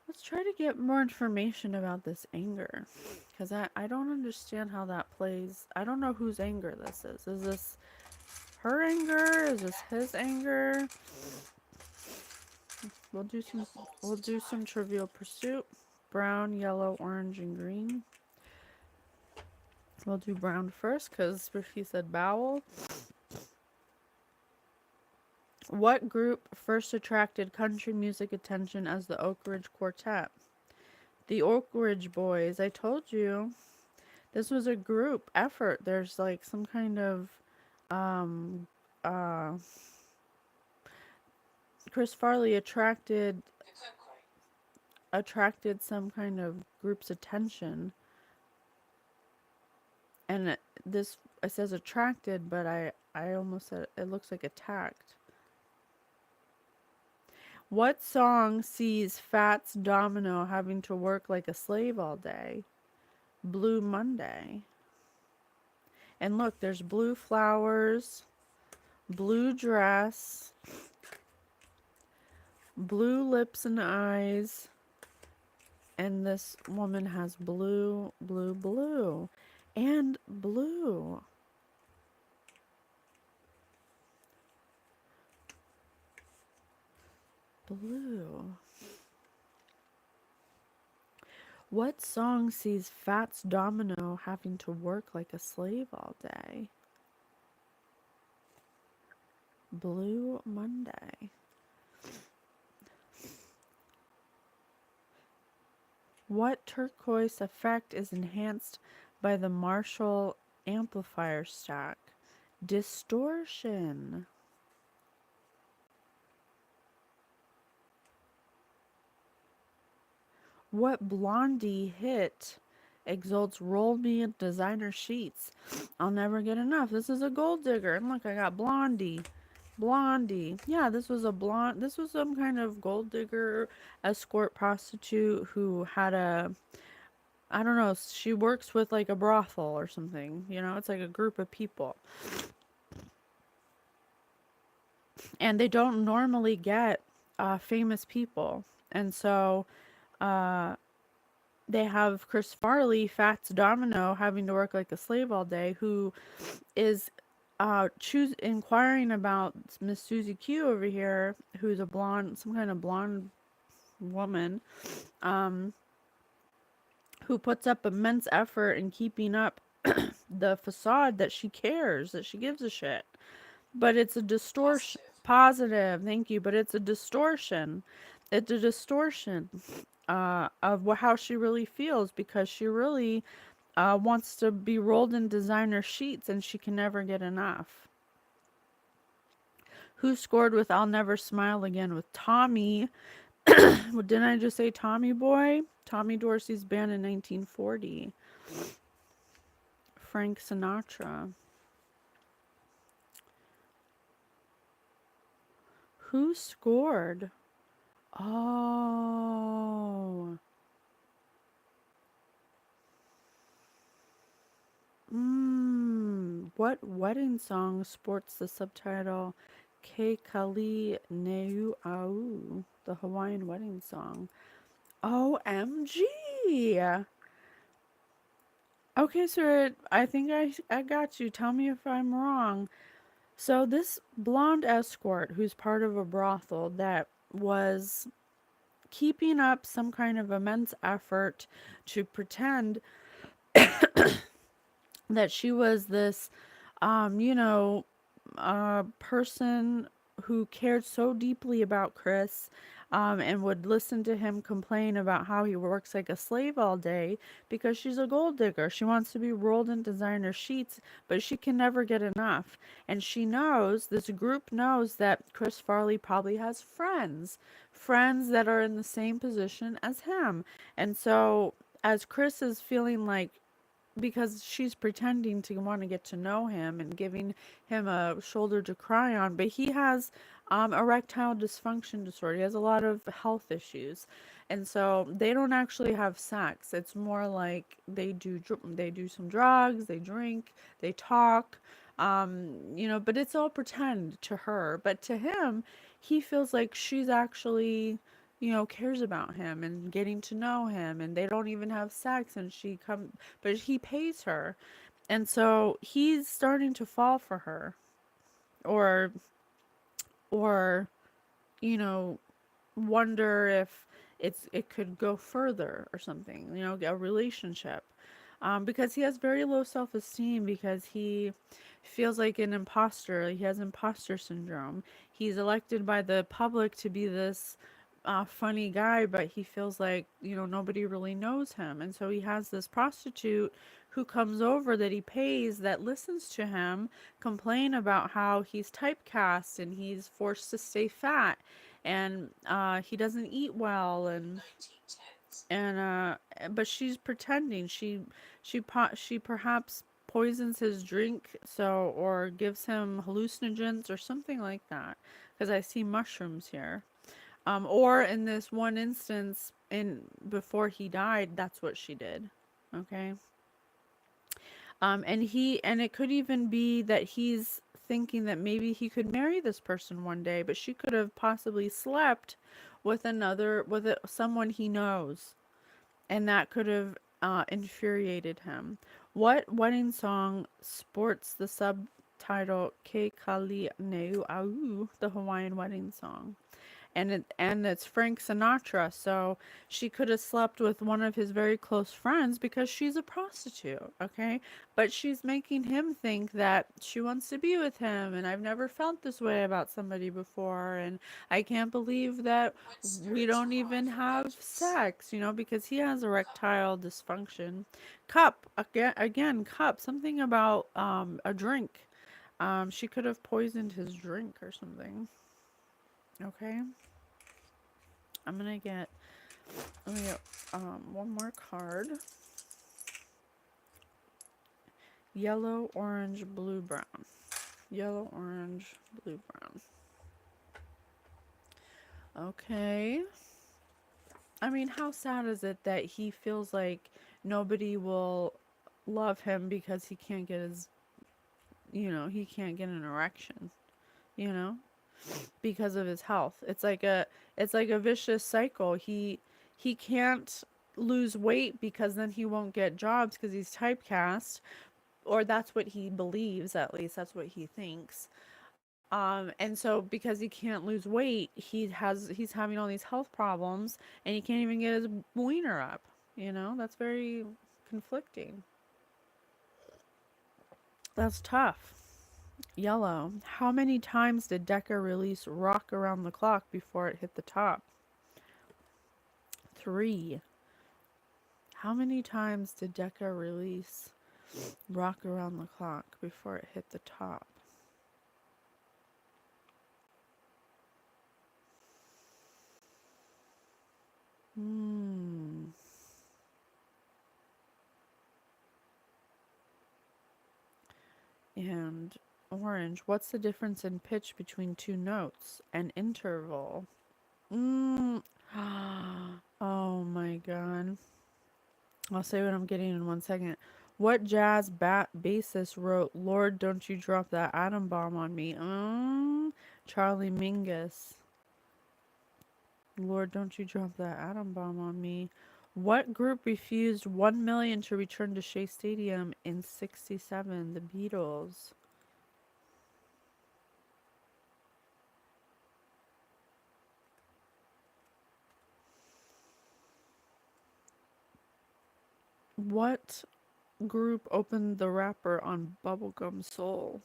Let's try to get more information about this anger. Because I don't understand how that plays. I don't know whose anger this is. Is this her anger? Is this his anger? We'll do some Trivial Pursuit. Brown, yellow, orange, and green. We'll do brown first because he said bowel. What group first attracted country music attention as the Oak Ridge Quartet? The Oak Ridge Boys. I told you. This was a group effort. There's like some kind of um uh Chris Farley attracted some kind of group's attention, and it says attracted, but I almost said it looks like attacked. What song sees Fats Domino having to work like a slave all day? Blue Monday. And look, there's blue flowers, blue dress, blue lips and eyes, and this woman has blue, blue, blue, and blue. Blue. What song sees Fats Domino having to work like a slave all day? Blue Monday. What turquoise effect is enhanced by the Marshall amplifier stack? Distortion. What Blondie hit exalts roll me in designer sheets? I'll never get enough. This is a gold digger. And look, I got Blondie. Blondie. Yeah, this was a blonde. This was some kind of gold digger, escort prostitute who had a. I don't know. She works with like a brothel or something. You know, it's like a group of people, and they don't normally get famous people, and so uh, they have Chris Farley, Fats Domino, having to work like a slave all day, who is choose inquiring about Miss Susie Q over here, who's a blonde, some kind of blonde woman, um, who puts up immense effort in keeping up the facade that she cares, that she gives a shit. But it's a distortion. Positive. Positive, thank you. But it's a distortion. It's a distortion of how she really feels, because she really wants to be rolled in designer sheets and she can never get enough. Who scored with I'll Never Smile Again with Tommy? Well, didn't I just say Tommy Boy? Tommy Dorsey's band in 1940. Frank Sinatra. Who scored? Oh. What wedding song sports the subtitle Ke Kali Neu Au? The Hawaiian wedding song. OMG. Okay, sir, I think I got you. Tell me if I'm wrong. So this blonde escort who's part of a brothel that was keeping up some kind of immense effort to pretend that she was this you know, person who cared so deeply about Chris, and would listen to him complain about how he works like a slave all day because she's a gold digger. She wants to be rolled in designer sheets, but she can never get enough. And she knows, this group knows, that Chris Farley probably has friends that are in the same position as him. And so, as Chris is feeling like, because she's pretending to want to get to know him and giving him a shoulder to cry on, but he has erectile dysfunction disorder. He has a lot of health issues, and so they don't actually have sex. It's more like they do some drugs, they drink, they talk, you know, but it's all pretend to her. But to him, he feels like she's actually, you know, cares about him and getting to know him, and they don't even have sex, and but he pays her. And so he's starting to fall for her, or or you know, wonder if it could go further or something, you know, a relationship. Because he has very low self-esteem, because he feels like an imposter. He has imposter syndrome. He's elected by the public to be this funny guy, but he feels like, you know, nobody really knows him. And so he has this prostitute who comes over that he pays, that listens to him complain about how he's typecast and he's forced to stay fat, and he doesn't eat well, 1910s. and but she's pretending. She perhaps poisons his drink, so, or gives him hallucinogens or something like that, because I see mushrooms here. Or in this one instance, in before he died, that's what she did. Okay. And it could even be that he's thinking that maybe he could marry this person one day, but she could have possibly slept with someone he knows, and that could have infuriated him. What wedding song sports the subtitle Ke Kali Neu Au, the Hawaiian wedding song? And it's Frank Sinatra, so she could have slept with one of his very close friends because she's a prostitute, okay? But she's making him think that she wants to be with him, and I've never felt this way about somebody before, and I can't believe that When we spirits don't arrive even from have vengeance. sex, you know, because he has Cup. erectile dysfunction. Cup, again, cup, something about a drink. She could have poisoned his drink or something. Okay, I'm gonna get let me get one more card. Yellow, orange, blue, brown. Yellow, orange, blue, brown. Okay. I mean, how sad is it that he feels like nobody will love him because he can't get his, he can't get an erection, you know, because of his health. It's like a vicious cycle. He can't lose weight because then he won't get jobs because he's typecast, or that's what he believes, at least that's what he thinks. And so because he can't lose weight, he's having all these health problems, and he can't even get his wiener up. That's very conflicting. That's tough. Yellow. How many times did Decca release Rock Around the Clock before it hit the top? 3. How many times did Decca release Rock Around the Clock before it hit the top? Hmm. And orange. What's the difference in pitch between two notes? An interval. Mm. Oh my god. I'll say what I'm getting in 1 second. What jazz bassist wrote "Lord, Don't You Drop That Atom Bomb on Me"? Charlie Mingus. Lord, don't you drop that atom bomb on me. What group refused 1 million to return to Shea Stadium in 67? The Beatles. What group opened the rapper on Bubblegum Soul?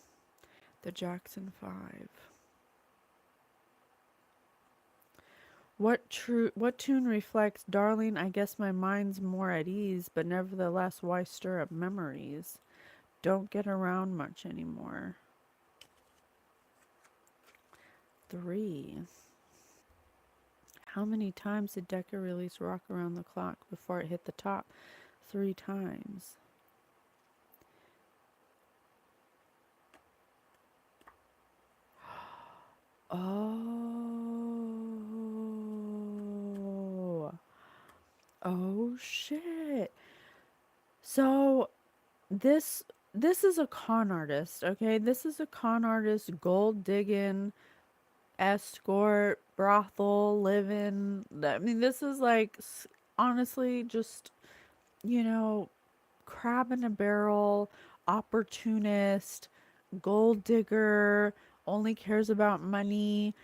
The Jackson 5. What tune reflects "Darling, I guess my mind's more at ease, but nevertheless why stir up memories? Don't get around much anymore." 3. How many times did Decca release Rock Around the Clock before it hit the top? 3 times. Oh. Oh shit. So this this is a con artist, okay? This is a con artist, gold digging, escort, brothel, living. I mean, this is like honestly just, you know, crab in a barrel, opportunist, gold digger, only cares about money.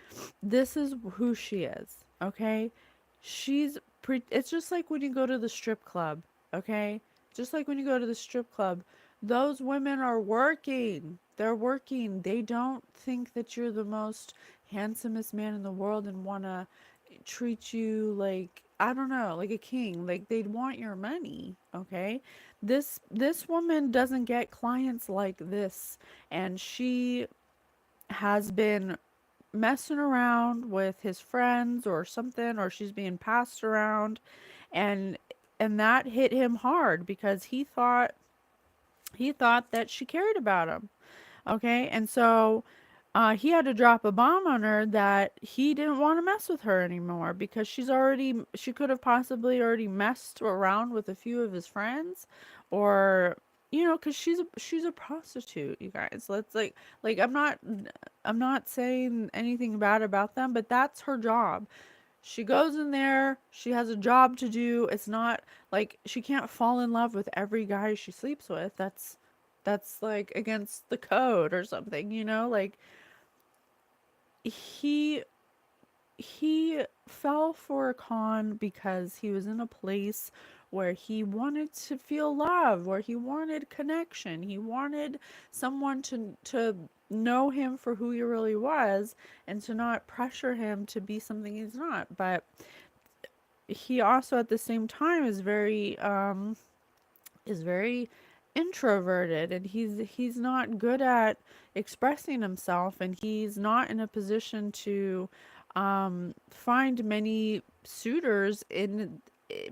This is who she is, okay? It's just like when you go to the strip club, okay? Just like when you go to the strip club, those women are working. They're working. They don't think that you're the most handsomest man in the world and want to treat you like, I don't know, like a king. Like they'd want your money, okay? This woman doesn't get clients like this, and she has been messing around with his friends or something, or she's being passed around, and that hit him hard because he thought that she cared about him. Okay, and so he had to drop a bomb on her that he didn't want to mess with her anymore because she could have possibly already messed around with a few of his friends, or because she's a prostitute, you guys. Let's like I'm not saying anything bad about them, but that's her job. She goes in there, she has a job to do. It's not like she can't fall in love with every guy she sleeps with. That's like against the code or something, like he he fell for a con because he was in a place where he wanted to feel love, where he wanted connection. He wanted someone to know him for who he really was and to not pressure him to be something he's not. But he also at the same time is very introverted, and he's not good at expressing himself, and he's not in a position to find many suitors in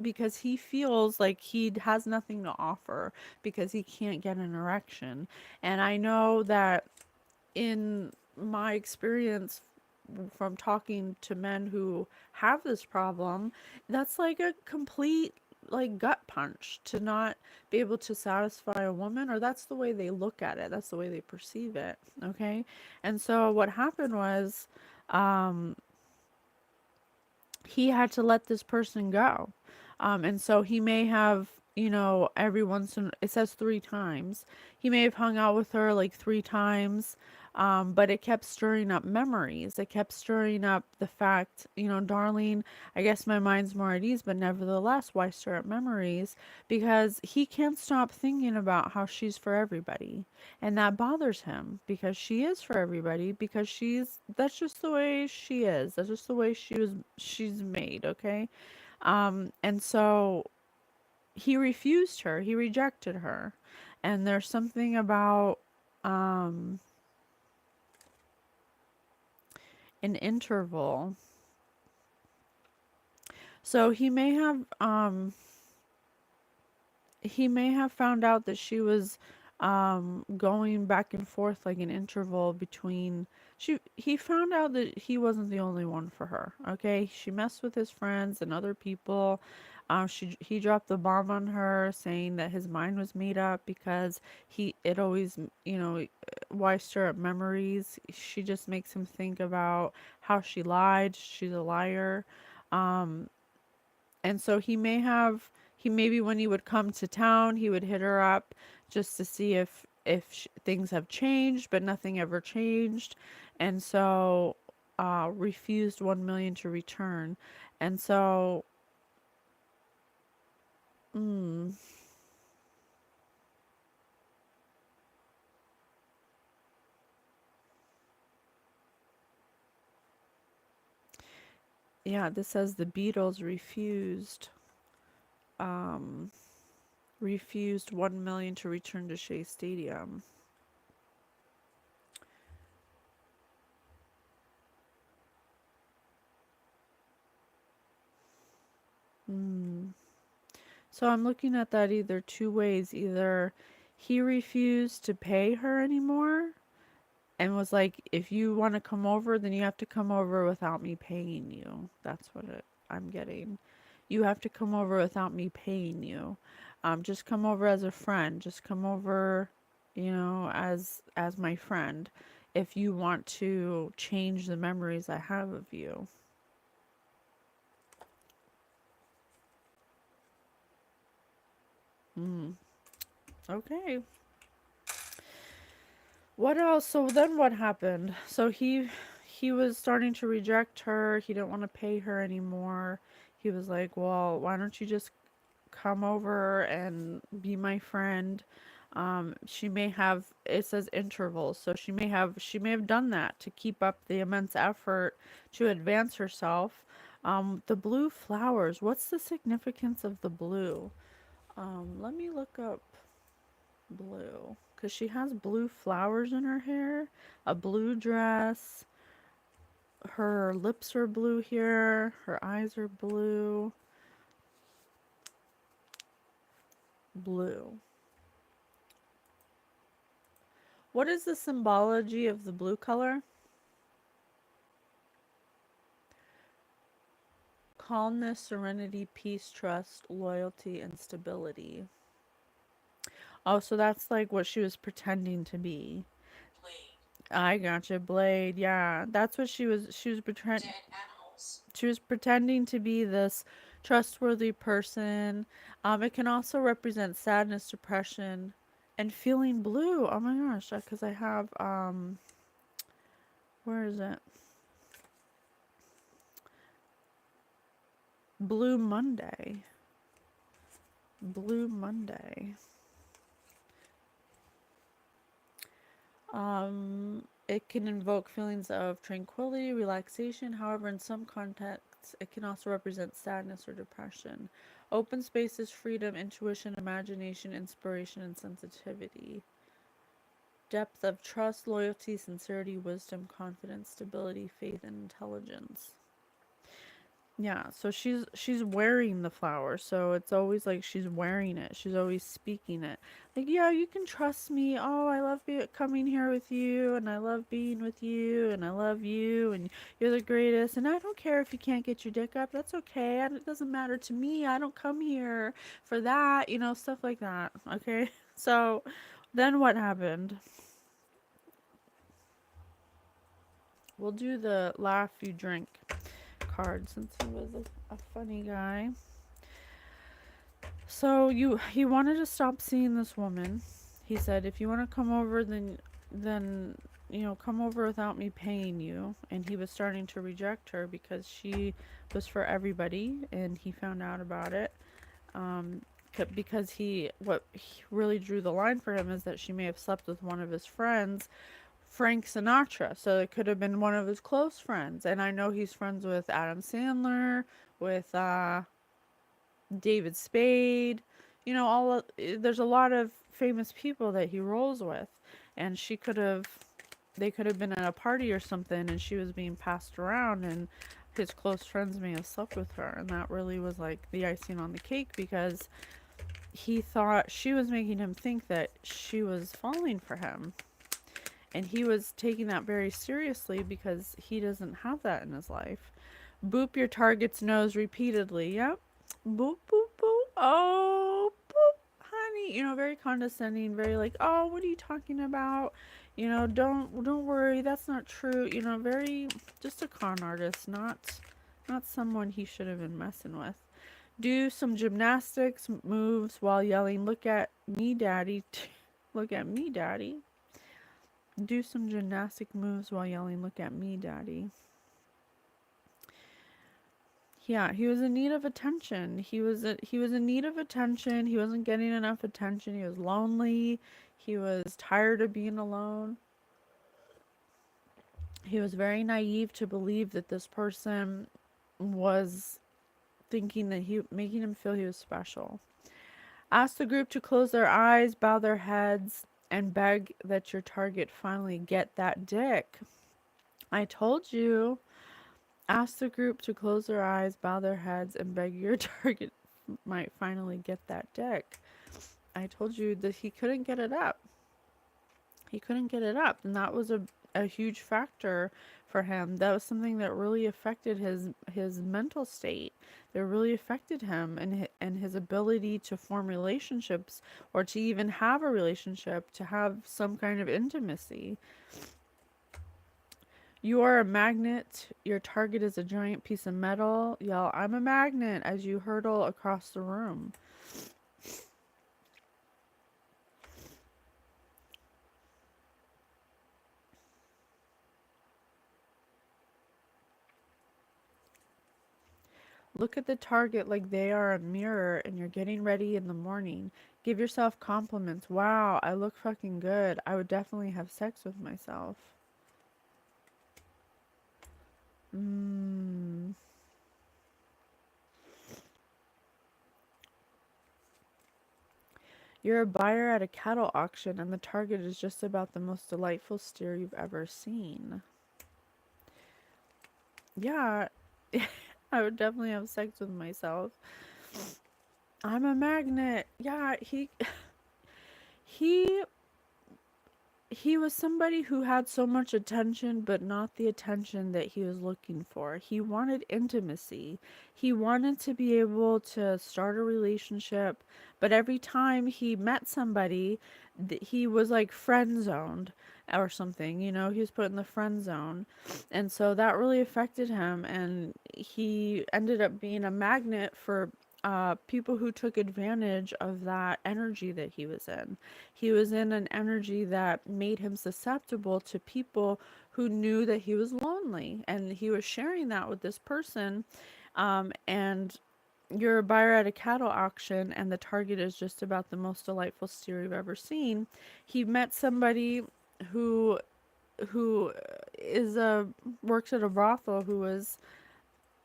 because he feels like he has nothing to offer because he can't get an erection. And I know that in my experience from talking to men who have this problem, that's like a complete like gut punch to not be able to satisfy a woman, or that's the way they look at it, that's the way they perceive it. Okay. And so what happened was, um he had to let this person go. And so he may have, every once in, it says 3 times, he may have hung out with her like 3 times, but it kept stirring up memories. It kept stirring up the fact, darling, I guess my mind's more at ease, but nevertheless, why stir up memories? Because he can't stop thinking about how she's for everybody. And that bothers him because she is for everybody, because that's just the way she is. That's just the way she's made, okay? And so he refused her, he rejected her. And there's something about um, an interval. So he may have found out that she was going back and forth like an interval between he found out that he wasn't the only one for her. Okay, she messed with his friends and other people. He dropped the bomb on her, saying that his mind was made up because it always, why stir up memories? She just makes him think about how she lied. She's a liar. um and so he maybe when he would come to town, he would hit her up just to see if things have changed, but nothing ever changed. And so refused 1 million to return. And so mm, yeah, this says the Beatles um refused 1 million to return to Shea Stadium. mm. So I'm looking at that either two ways. Either he refused to pay her anymore and was like, if you want to come over, then you have to come over without me paying you. That's what I'm getting. You have to come over without me paying you. Just come over as a friend. Just come over, as my friend. If you want to change the memories I have of you. Mm, okay. What else? So then what happened? So he was starting to reject her. He didn't want to pay her anymore. He was like, "Well, why don't you just come over and be my friend?" She may have, it says intervals, so she may have done that to keep up the immense effort to advance herself. The blue flowers. What's the significance of the blue? Let me look up blue, because she has blue flowers in her hair, a blue dress, her lips are blue here, her eyes are blue. Blue. What is the symbology of the blue color? Calmness, serenity, peace, trust, loyalty, and stability. Oh, so that's like what she was pretending to be. Blade. I gotcha, Blade. Yeah, that's what Dead animals. she was pretending to be this trustworthy person. It can also represent sadness, depression, and feeling blue. Oh my gosh, because I have where is it? Blue Monday. Blue Monday. It can invoke feelings of tranquility, relaxation. However, in some contexts, it can also represent sadness or depression. Open spaces, freedom, intuition, imagination, inspiration, and sensitivity. Depth of trust, loyalty, sincerity, wisdom, confidence, stability, faith, and intelligence. Yeah, so she's wearing the flower, so it's always like she's wearing it. She's always speaking it. Like, yeah, you can trust me. Oh, I love coming here with you, and I love being with you, and I love you, and you're the greatest. And I don't care if you can't get your dick up. That's okay. It doesn't matter to me. I don't come here for that, stuff like that. Okay? So then what happened? We'll do the laugh you drink card since he was a funny guy. So he wanted to stop seeing this woman. He said, "If you want to come over, then come over without me paying you." And he was starting to reject her because she was for everybody, and he found out about it. Um, because what he really drew the line for him is that she may have slept with one of his friends, Frank Sinatra. So it could have been one of his close friends. And I know he's friends with Adam Sandler, with David Spade, there's a lot of famous people that he rolls with, and they could have been at a party or something, and she was being passed around, and his close friends may have slept with her, and that really was like the icing on the cake because he thought she was making him think that she was falling for him. And he was taking that very seriously because he doesn't have that in his life. Boop your target's nose repeatedly. Yep. Boop, boop, boop. Oh, boop, honey. Very condescending, very like, oh, what are you talking about? Don't worry, that's not true. Very just a con artist, not someone he should have been messing with. Do some gymnastics moves while yelling, "Look at me, daddy." Look at me, daddy. Do some gymnastic moves while yelling, "Look at me, daddy." Yeah, he was in need of attention. He was in need of attention. He wasn't getting enough attention. He was lonely. He was tired of being alone. He was very naive to believe that this person was thinking that he making him feel he was special. Ask the group to close their eyes, bow their heads, and beg that your target finally get that dick. I told you. Ask the group to close their eyes, bow their heads, and beg your target might finally get that dick. I told you that he couldn't get it up. He couldn't get it up, and that was a huge factor for him. That was something that really affected his mental state. That really affected him and his ability to form relationships or to even have a relationship, to have some kind of intimacy. You are a magnet. Your target is a giant piece of metal. Yell, "I'm a magnet," as you hurtle across the room. Look at the target like they are a mirror and you're getting ready in the morning. Give yourself compliments. Wow, I look fucking good. I would definitely have sex with myself. Mmm. You're a buyer at a cattle auction and the target is just about the most delightful steer you've ever seen. Yeah, I would definitely have sex with myself. I'm a magnet. Yeah, he he was somebody who had so much attention, but not the attention that he was looking for. He wanted intimacy. He wanted to be able to start a relationship, but every time he met somebody, he was like friend zoned or something, he was put in the friend zone. And so that really affected him, and he ended up being a magnet for people who took advantage of that energy that he was in. He was in an energy that made him susceptible to people who knew that he was lonely, and he was sharing that with this person. And you're a buyer at a cattle auction, and the target is just about the most delightful steer you've ever seen. He met somebody who who is a works at a brothel, who was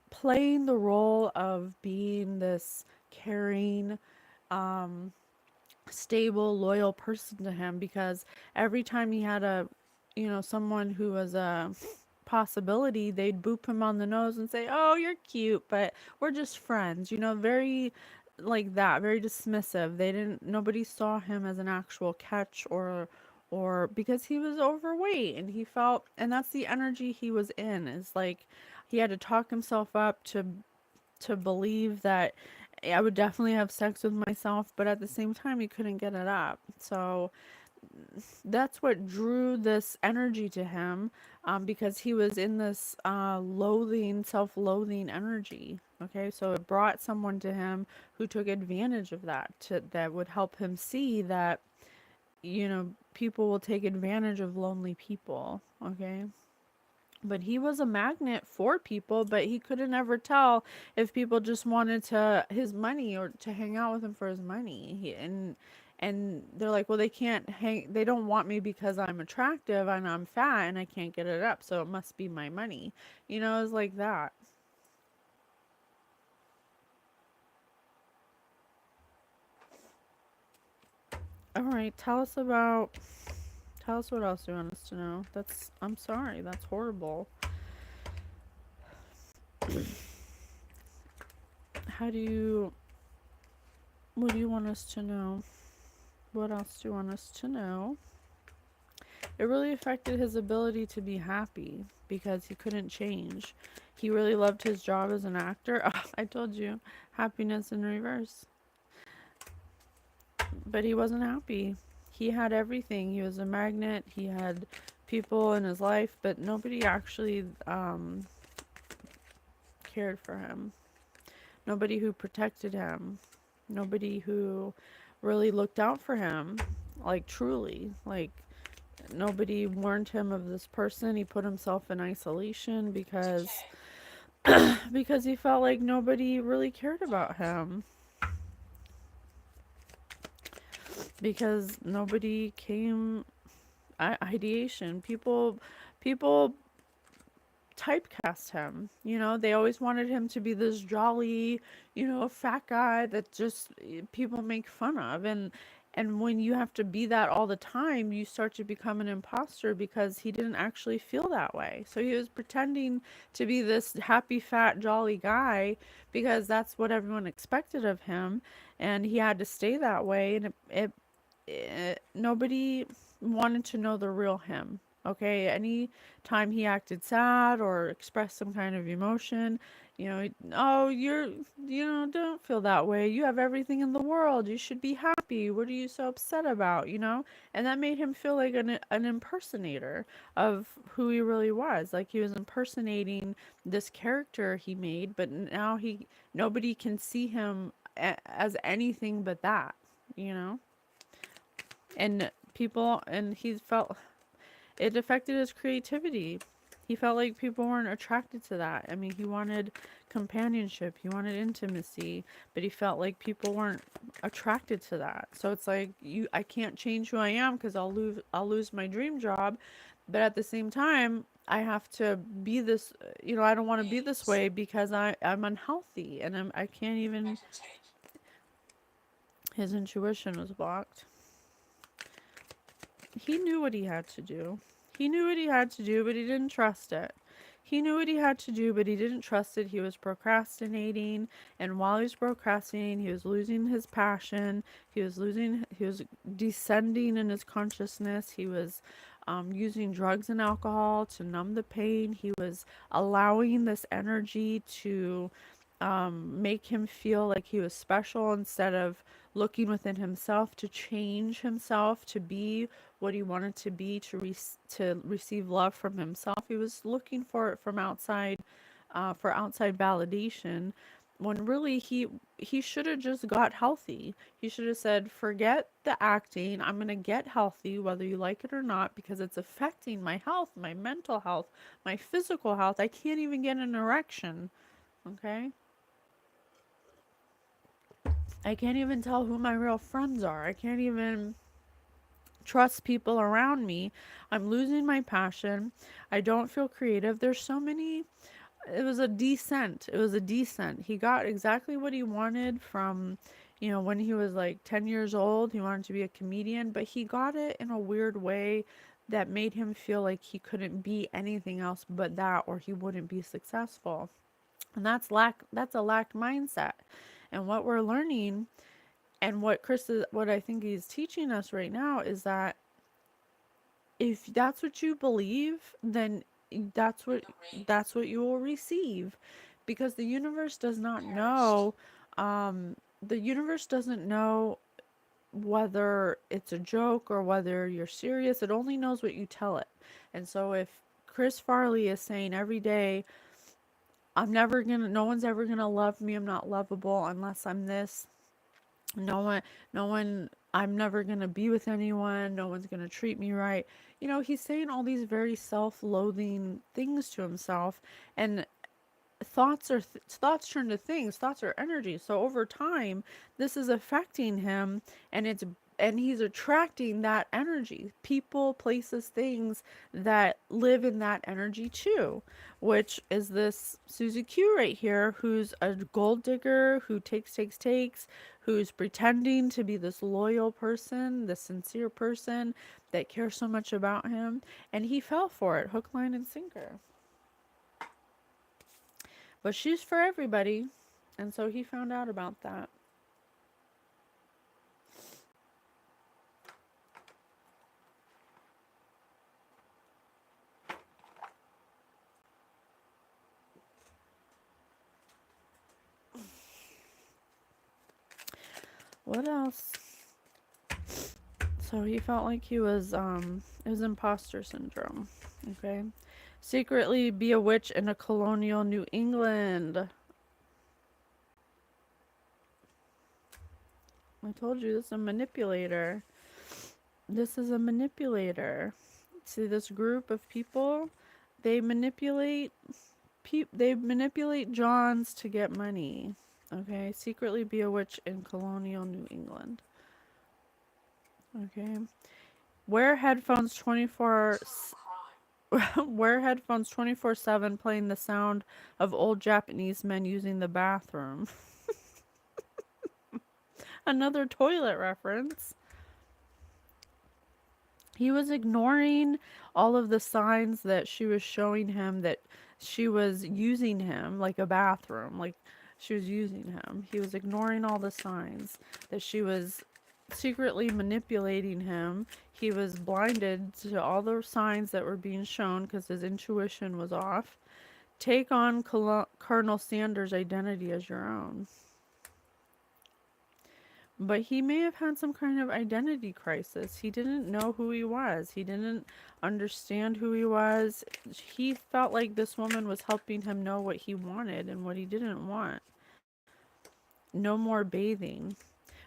playing the role of being this caring, um, stable, loyal person to him, because every time he had someone who was a possibility, they'd boop him on the nose and say, "Oh, you're cute, but we're just friends." Very like that, very dismissive. Nobody saw him as an actual catch, or because he was overweight and he felt, and that's the energy he was in, is like he had to talk himself up to believe that I would definitely have sex with myself, but at the same time he couldn't get it up. So that's what drew this energy to him, because he was in this self-loathing energy. Okay, so it brought someone to him who took advantage of that would help him see that, people will take advantage of lonely people. Okay, but he was a magnet for people, but he couldn't ever tell if people just wanted his money or to hang out with him for his money. And they're like, well, they don't want me because I'm attractive and I'm fat and I can't get it up, so it must be my money. It's like that. All right, tell us what else you want us to know. I'm sorry, that's horrible. How do you, what do you want us to know? What else do you want us to know? It really affected his ability to be happy because he couldn't change. He really loved his job as an actor. Oh, I told you, happiness in reverse. But he wasn't happy. He had everything. He was a magnet. He had people in his life, but nobody actually cared for him. Nobody who protected him. Nobody who really looked out for him, like truly. Like, nobody warned him of this person. He put himself in isolation because he felt like nobody really cared about him. Because nobody came ideation. People typecast him. They always wanted him to be this jolly, fat guy that just people make fun of. And when you have to be that all the time, you start to become an imposter because he didn't actually feel that way. So he was pretending to be this happy, fat, jolly guy because that's what everyone expected of him. And he had to stay that way. And nobody wanted to know the real him. Okay, any time he acted sad or expressed some kind of emotion, oh, don't feel that way. You have everything in the world. You should be happy. What are you so upset about? And that made him feel like an impersonator of who he really was. Like he was impersonating this character he made, but now nobody can see him as anything but that, you know? And he felt it affected his creativity. He felt like people weren't attracted to that. I mean, he wanted companionship, he wanted intimacy, but he felt like people weren't attracted to that. So it's like I can't change who I am because I'll lose my dream job, but at the same time I have to be this. I don't want to be this way because I'm unhealthy and I can't even. His intuition was blocked. He knew what he had to do. He knew what he had to do, but he didn't trust it. He knew what he had to do, but he didn't trust it. He was procrastinating, and while he was procrastinating, he was losing his passion. He was descending in his consciousness. He was using drugs and alcohol to numb the pain. He was allowing this energy to make him feel like he was special instead of looking within himself to change himself to be what he wanted to be, to receive love from himself. He was looking for it from outside, for outside validation, when really he should have just got healthy. He should have said, forget the acting, I'm going to get healthy whether you like it or not, because it's affecting my health, my mental health, my physical health. I can't even get an erection. Okay, I can't even tell who my real friends are. I can't even trust people around me. I'm losing my passion. I don't feel creative. There's so many. It was a descent. It was a descent. He got exactly what he wanted from, when he was like 10 years old. He wanted to be a comedian, but he got it in a weird way that made him feel like he couldn't be anything else but that, or he wouldn't be successful. And that's a lack mindset. And what we're learning, and what I think he's teaching us right now, is that if that's what you believe, then that's what that's what you will receive, because the universe does not know. The universe doesn't know whether it's a joke or whether you're serious. It only knows what you tell it. And so if Chris Farley is saying every day, no one's ever gonna love me, I'm not lovable unless I'm this, no one, no one, I'm never gonna be with anyone, no one's gonna treat me right. He's saying all these very self-loathing things to himself, and thoughts turn to things. Thoughts are energy. So over time, this is affecting him, and he's attracting that energy. People, places, things that live in that energy too, which is this Susie Q right here, who's a gold digger, who takes, who's pretending to be this loyal person, this sincere person that cares so much about him, and he fell for it, hook, line, and sinker. But she's for everybody. And so he found out about that. What else? So he felt like it was imposter syndrome. Okay. Secretly be a witch in a colonial New England. I told you this is a manipulator. This is a manipulator. See, this group of people, they manipulate they manipulate Johns to get money. Okay, secretly be a witch in colonial New England. Okay, wear headphones 24 wear headphones 24/7, playing the sound of old Japanese men using the bathroom. Another toilet reference. He was ignoring all of the signs that she was showing him, that she was using him like a bathroom, like she was using him. He was ignoring all the signs that she was secretly manipulating him. He was blinded to all the signs that were being shown because his intuition was off. Take on Colonel Sanders' identity as your own. But he may have had some kind of identity crisis. He didn't know who he was. He didn't understand who he was. He felt like this woman was helping him know what he wanted and what he didn't want. No more bathing.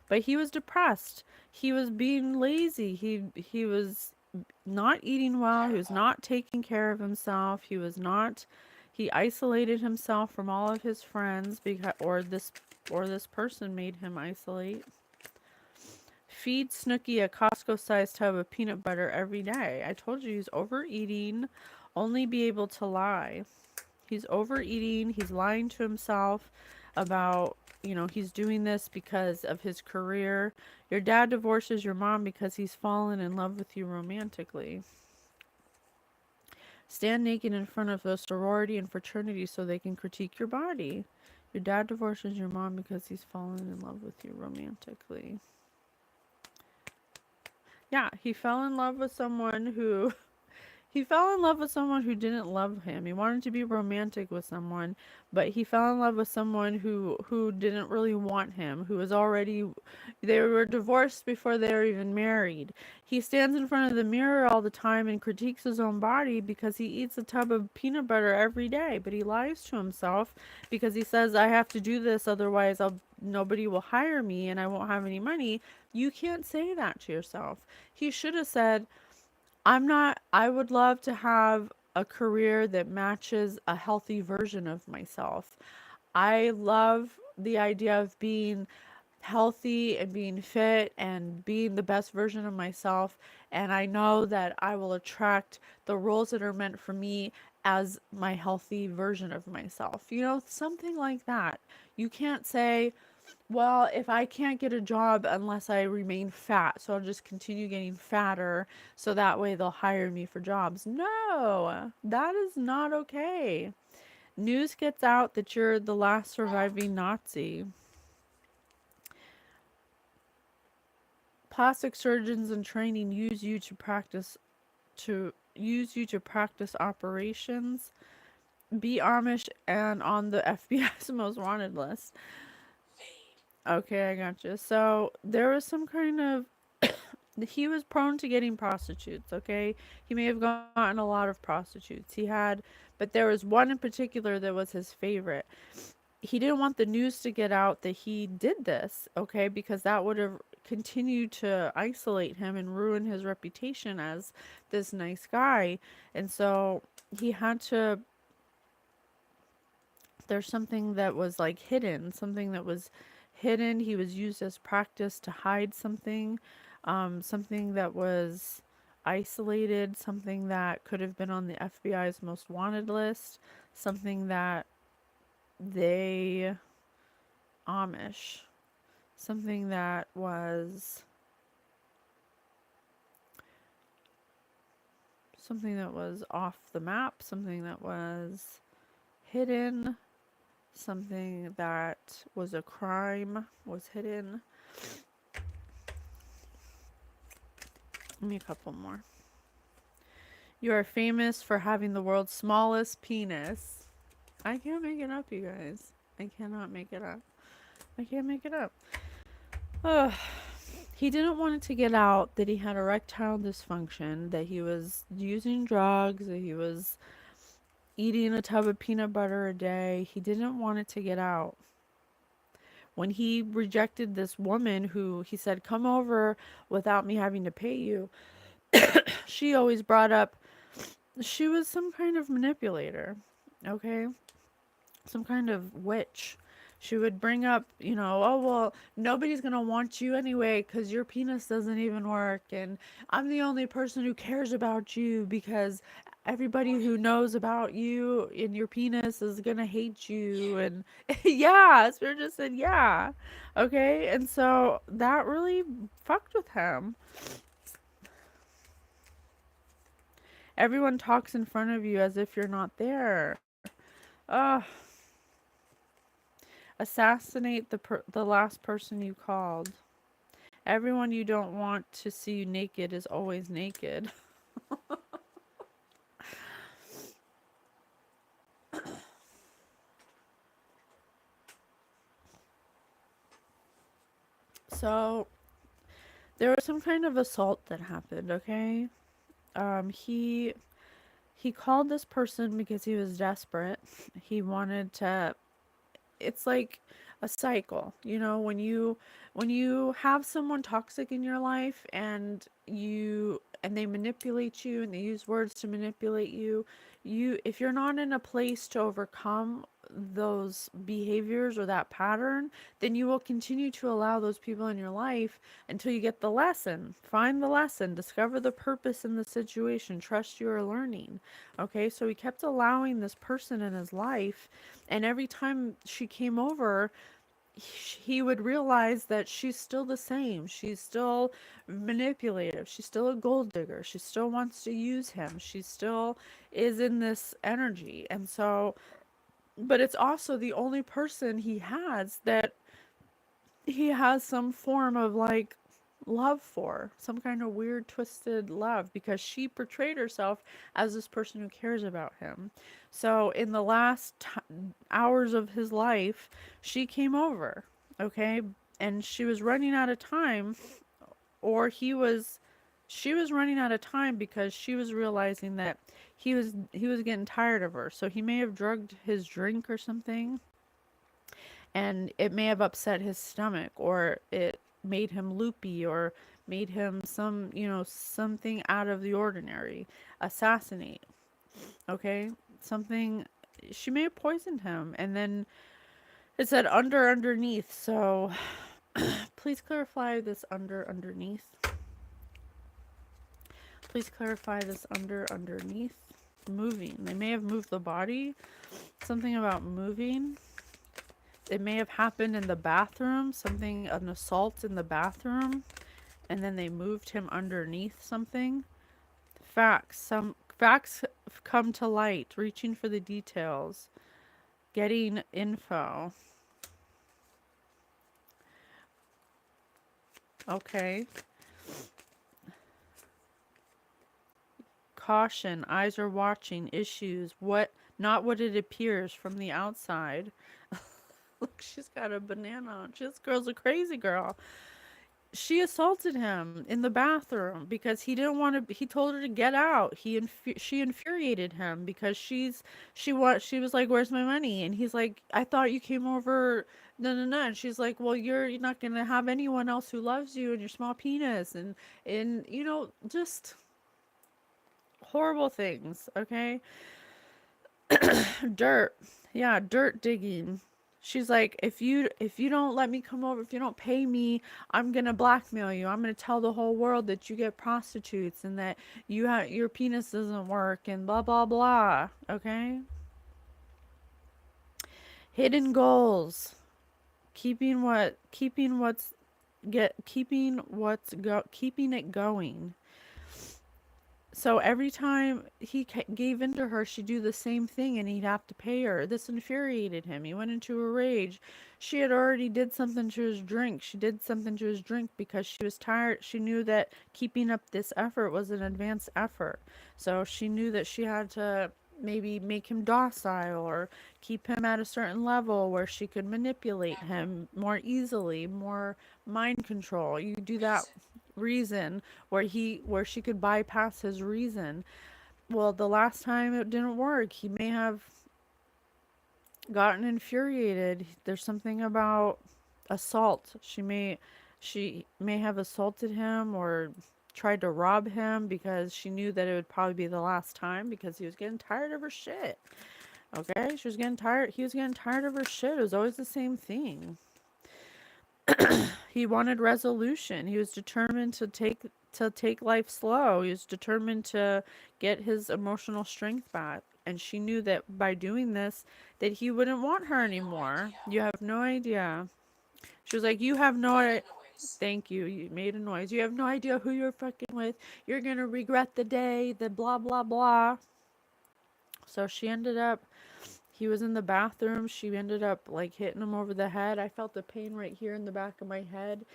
But he was depressed. He was being lazy. He was not eating well. He was not taking care of himself. He isolated himself from all of his friends, because or this person made him isolate. Feed Snooky a Costco-sized tub of peanut butter every day. I told you he's overeating, only be able to lie. He's overeating, he's lying to himself about, he's doing this because of his career. Your dad divorces your mom because he's fallen in love with you romantically. Stand naked in front of the sorority and fraternity so they can critique your body. Your dad divorces your mom because he's fallen in love with you romantically. Yeah, he fell in love with someone who didn't love him. He wanted to be romantic with someone, but he fell in love with someone who didn't really want him, who was already, they were divorced before they were even married. He stands in front of the mirror all the time and critiques his own body because he eats a tub of peanut butter every day, but he lies to himself because he says, I have to do this, otherwise nobody will hire me and I won't have any money. You can't say that to yourself. He should have said, I would love to have a career that matches a healthy version of myself. I love the idea of being healthy and being fit and being the best version of myself. And I know that I will attract the roles that are meant for me as my healthy version of myself. Something like that. You can't say, well, if I can't get a job unless I remain fat, so I'll just continue getting fatter so that way they'll hire me for jobs. No, that is not okay. News gets out that you're the last surviving Nazi. Plastic surgeons in training use you to practice operations. Be Amish and on the FBI's most wanted list. Okay, I gotcha. So there was some kind of he was prone to getting prostitutes, okay? He may have gotten a lot of prostitutes. He had, but there was one in particular that was his favorite. He didn't want the news to get out that he did this, okay? Because that would have continued to isolate him and ruin his reputation as this nice guy. And so he had to, there's something that was like hidden, something that was hidden. He was used as practice to hide something, something that was isolated, something that could have been on the FBI's most wanted list, something that they Amish, something that was off the map, something that was hidden, something that was a crime was hidden. Give me a couple more. You are famous for having the world's smallest penis. I can't make it up, you guys. I cannot make it up. I can't make it up. Ugh. He didn't want it to get out that he had erectile dysfunction, that he was using drugs, that he was eating a tub of peanut butter a day. He didn't want it to get out. When he rejected this woman who he said, come over without me having to pay you, she always brought up she was some kind of manipulator, okay? Some kind of witch. She would bring up, oh, well, nobody's going to want you anyway because your penis doesn't even work. And I'm the only person who cares about you because everybody who knows about you and your penis is going to hate you. And yeah, Spirit just said, yeah. Okay. And so that really fucked with him. Everyone talks in front of you as if you're not there. Ugh. Assassinate the last person you called. Everyone you don't want to see you naked is always naked. So there was some kind of assault that happened, okay? He called this person because he was desperate. He wanted to, it's like a cycle, when you have someone toxic in your life and they manipulate you and they use words to manipulate you, if you're not in a place to overcome those behaviors or that pattern, then you will continue to allow those people in your life until you get the lesson. Find the lesson, discover the purpose in the situation, trust you are learning. Okay, so he kept allowing this person in his life, and every time she came over, he would realize that she's still the same. She's still manipulative. She's still a gold digger. She still wants to use him. She still is in this energy. And so, but it's also the only person he has that he has some form of like love for, some kind of weird twisted love, because she portrayed herself as this person who cares about him. So in the last hours of his life, she came over, okay, and she was running out of time, or she was running out of time because she was realizing that he was getting tired of her. So he may have drugged his drink or something, and it may have upset his stomach, or it made him loopy, or made him something out of the ordinary. Assassinate, okay? Something, she may have poisoned him, and then it said underneath, so please clarify this underneath. Please clarify this underneath. Moving. They may have moved the body. Something about moving. it may have happened in the bathroom, something, an assault in the bathroom, and then they moved him underneath something. Some facts come to light, reaching for the details, getting info. Okay. Caution, eyes are watching, issues, what, not what it appears from the outside. Look, she's got a banana on. This girl's a crazy girl. She assaulted him in the bathroom because he didn't want to. He told her to get out. She infuriated him because she was like, "Where's my money?" And he's like, "I thought you came over." No, no, no. And she's like, "Well, you're not gonna have anyone else who loves you and your small penis and just horrible things." Okay, dirt. Yeah, dirt digging. She's like, if you don't let me come over, if you don't pay me, I'm gonna blackmail you. I'm gonna tell the whole world that you get prostitutes and that your penis doesn't work and blah blah blah. Okay? Hidden goals. Keeping it going. So every time he gave in to her, she'd do the same thing and he'd have to pay her. This infuriated him. He went into a rage. She had already did something to his drink. She did something to his drink because she was tired. She knew that keeping up this effort was an advanced effort. So she knew that she had to maybe make him docile or keep him at a certain level where she could manipulate him more easily, more mind control. You do that reason where she could bypass his reason. Well, the last time it didn't work. He may have gotten infuriated. There's something about assault. She may have assaulted him or tried to rob him because she knew that it would probably be the last time because he was getting tired of her shit. Okay? She was getting tired. He was getting tired of her shit. It was always the same thing. He wanted resolution. He was determined to take life slow. He was determined to get his emotional strength back. And she knew that by doing this, that he wouldn't want her anymore. You have no idea. She was like, "You have no idea." Thank you. You made a noise. You have no idea who you're fucking with. You're gonna regret the day. The blah blah blah. So she ended up. He was in the bathroom. She ended up like hitting him over the head. I felt the pain right here in the back of my head.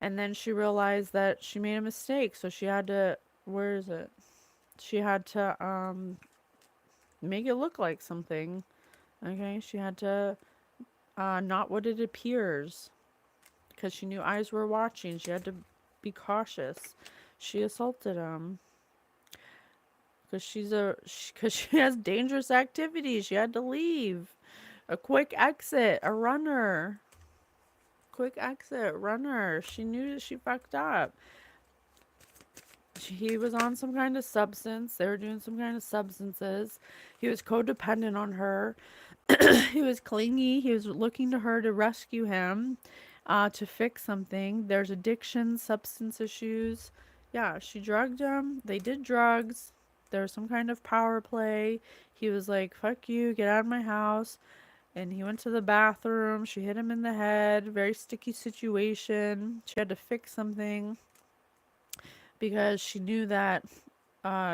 And then she realized that she made a mistake, so she had to, where is it? She had to make it look like something. Okay, she had to not what it appears because she knew eyes were watching. She had to be cautious. She assaulted him because she has dangerous activities. She had to leave. A quick exit, a runner. Quick exit, runner. She knew that she fucked up. He was on some kind of substance. They were doing some kind of substances. He was codependent on her. He was clingy. He was looking to her to rescue him, to fix something. There's addiction, substance issues. Yeah, she drugged him. They did drugs. There was some kind of power play. He was like, "Fuck you, get out of my house." And he went to the bathroom. She hit him in the head. Very sticky situation. She had to fix something because she knew that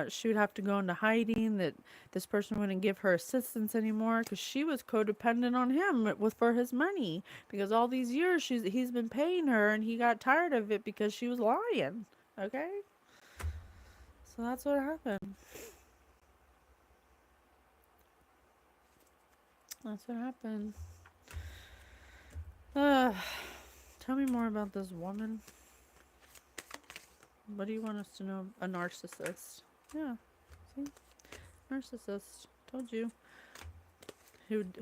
she would have to go into hiding, that this person wouldn't give her assistance anymore because she was codependent on him for his money because all these years he's been paying her and he got tired of it because she was lying. Okay? So that's what happened. That's what happened. Uh, Tell me more about this woman. What do you want us to know? A narcissist. Yeah. See? Narcissist. Told you.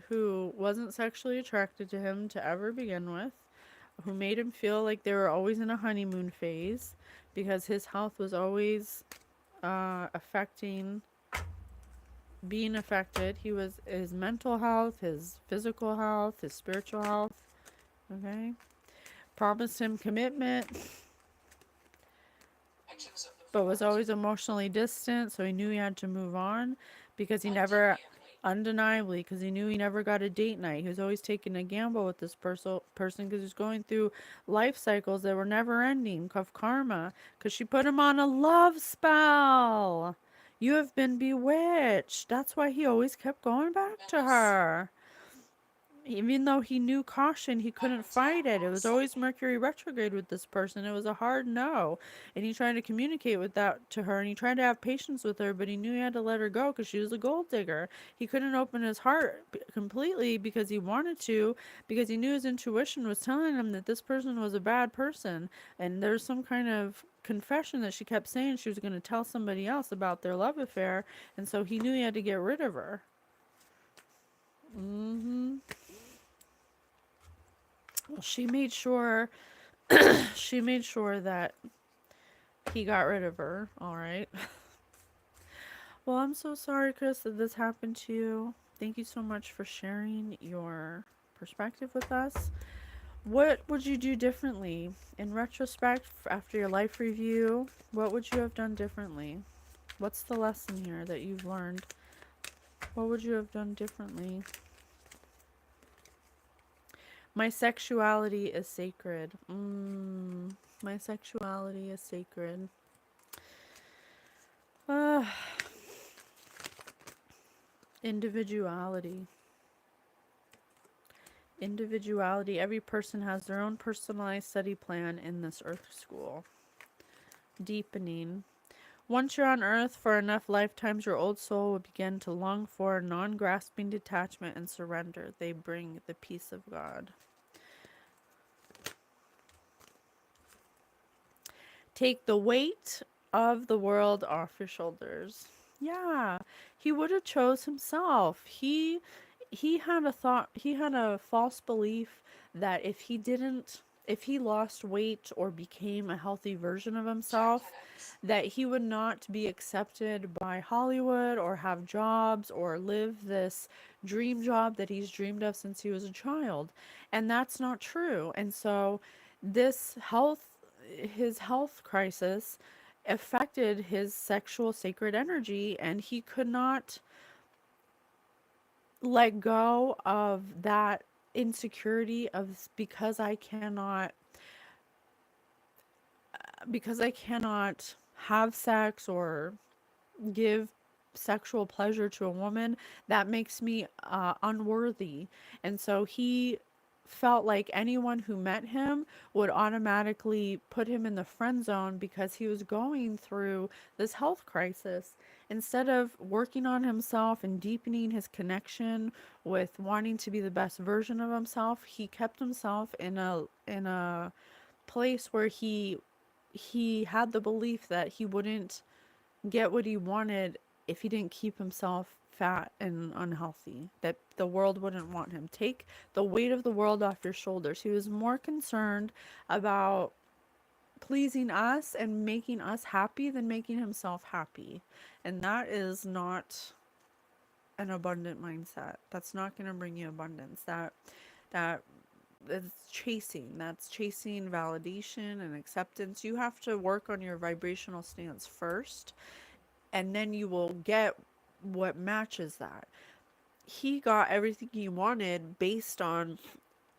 Who wasn't sexually attracted to him to ever begin with. Who made him feel like they were always in a honeymoon phase because his health was always being affected. His mental health, his physical health, his spiritual health. Okay? Promised him commitment, but was always emotionally distant, so he knew he had to move on because he never Undeniably, because he knew he never got a date night. He was always taking a gamble with this person because he was going through life cycles that were never ending of karma. Because she put him on a love spell. You have been bewitched. That's why he always kept going back to her. Even though he knew caution, he couldn't fight it. It was always Mercury retrograde with this person. It was a hard no. And he tried to communicate with that to her, and he tried to have patience with her, but he knew he had to let her go because she was a gold digger. He couldn't open his heart completely because he wanted to, because he knew his intuition was telling him that this person was a bad person. And there's some kind of confession that she kept saying she was going to tell somebody else about their love affair, and so he knew he had to get rid of her. Well, she made sure that he got rid of her. All right. Well, I'm so sorry, Chris, that this happened to you. Thank you so much for sharing your perspective with us. What would you do differently in retrospect after your life review? What would you have done differently? What's the lesson here that you've learned? What would you have done differently? My sexuality is sacred. My sexuality is sacred. Uh, individuality. Individuality. Every person has their own personalized study plan in this earth school. Deepening. Once you're on earth for enough lifetimes, your old soul will begin to long for non-grasping detachment and surrender. They bring the peace of God. Take the weight of the world off your shoulders. Yeah, he would have chose himself. He had a thought, he had a false belief that if he lost weight or became a healthy version of himself, that he would not be accepted by Hollywood or have jobs or live this dream job that he's dreamed of since he was a child. And that's not true. And so this his health crisis affected his sexual sacred energy, and he could not let go of that insecurity of because I cannot have sex or give sexual pleasure to a woman, that makes me unworthy. And so he felt like anyone who met him would automatically put him in the friend zone because he was going through this health crisis. Instead of working on himself and deepening his connection with wanting to be the best version of himself, he kept himself in a place where he had the belief that he wouldn't get what he wanted if he didn't keep himself fat and unhealthy, that the world wouldn't want him. Take the weight of the world off your shoulders. He was more concerned about pleasing us and making us happy than making himself happy. And that is not an abundant mindset. That's not going to bring you abundance. That that's chasing validation and acceptance. You have to work on your vibrational stance first, and then you will get what matches that. He got everything he wanted based on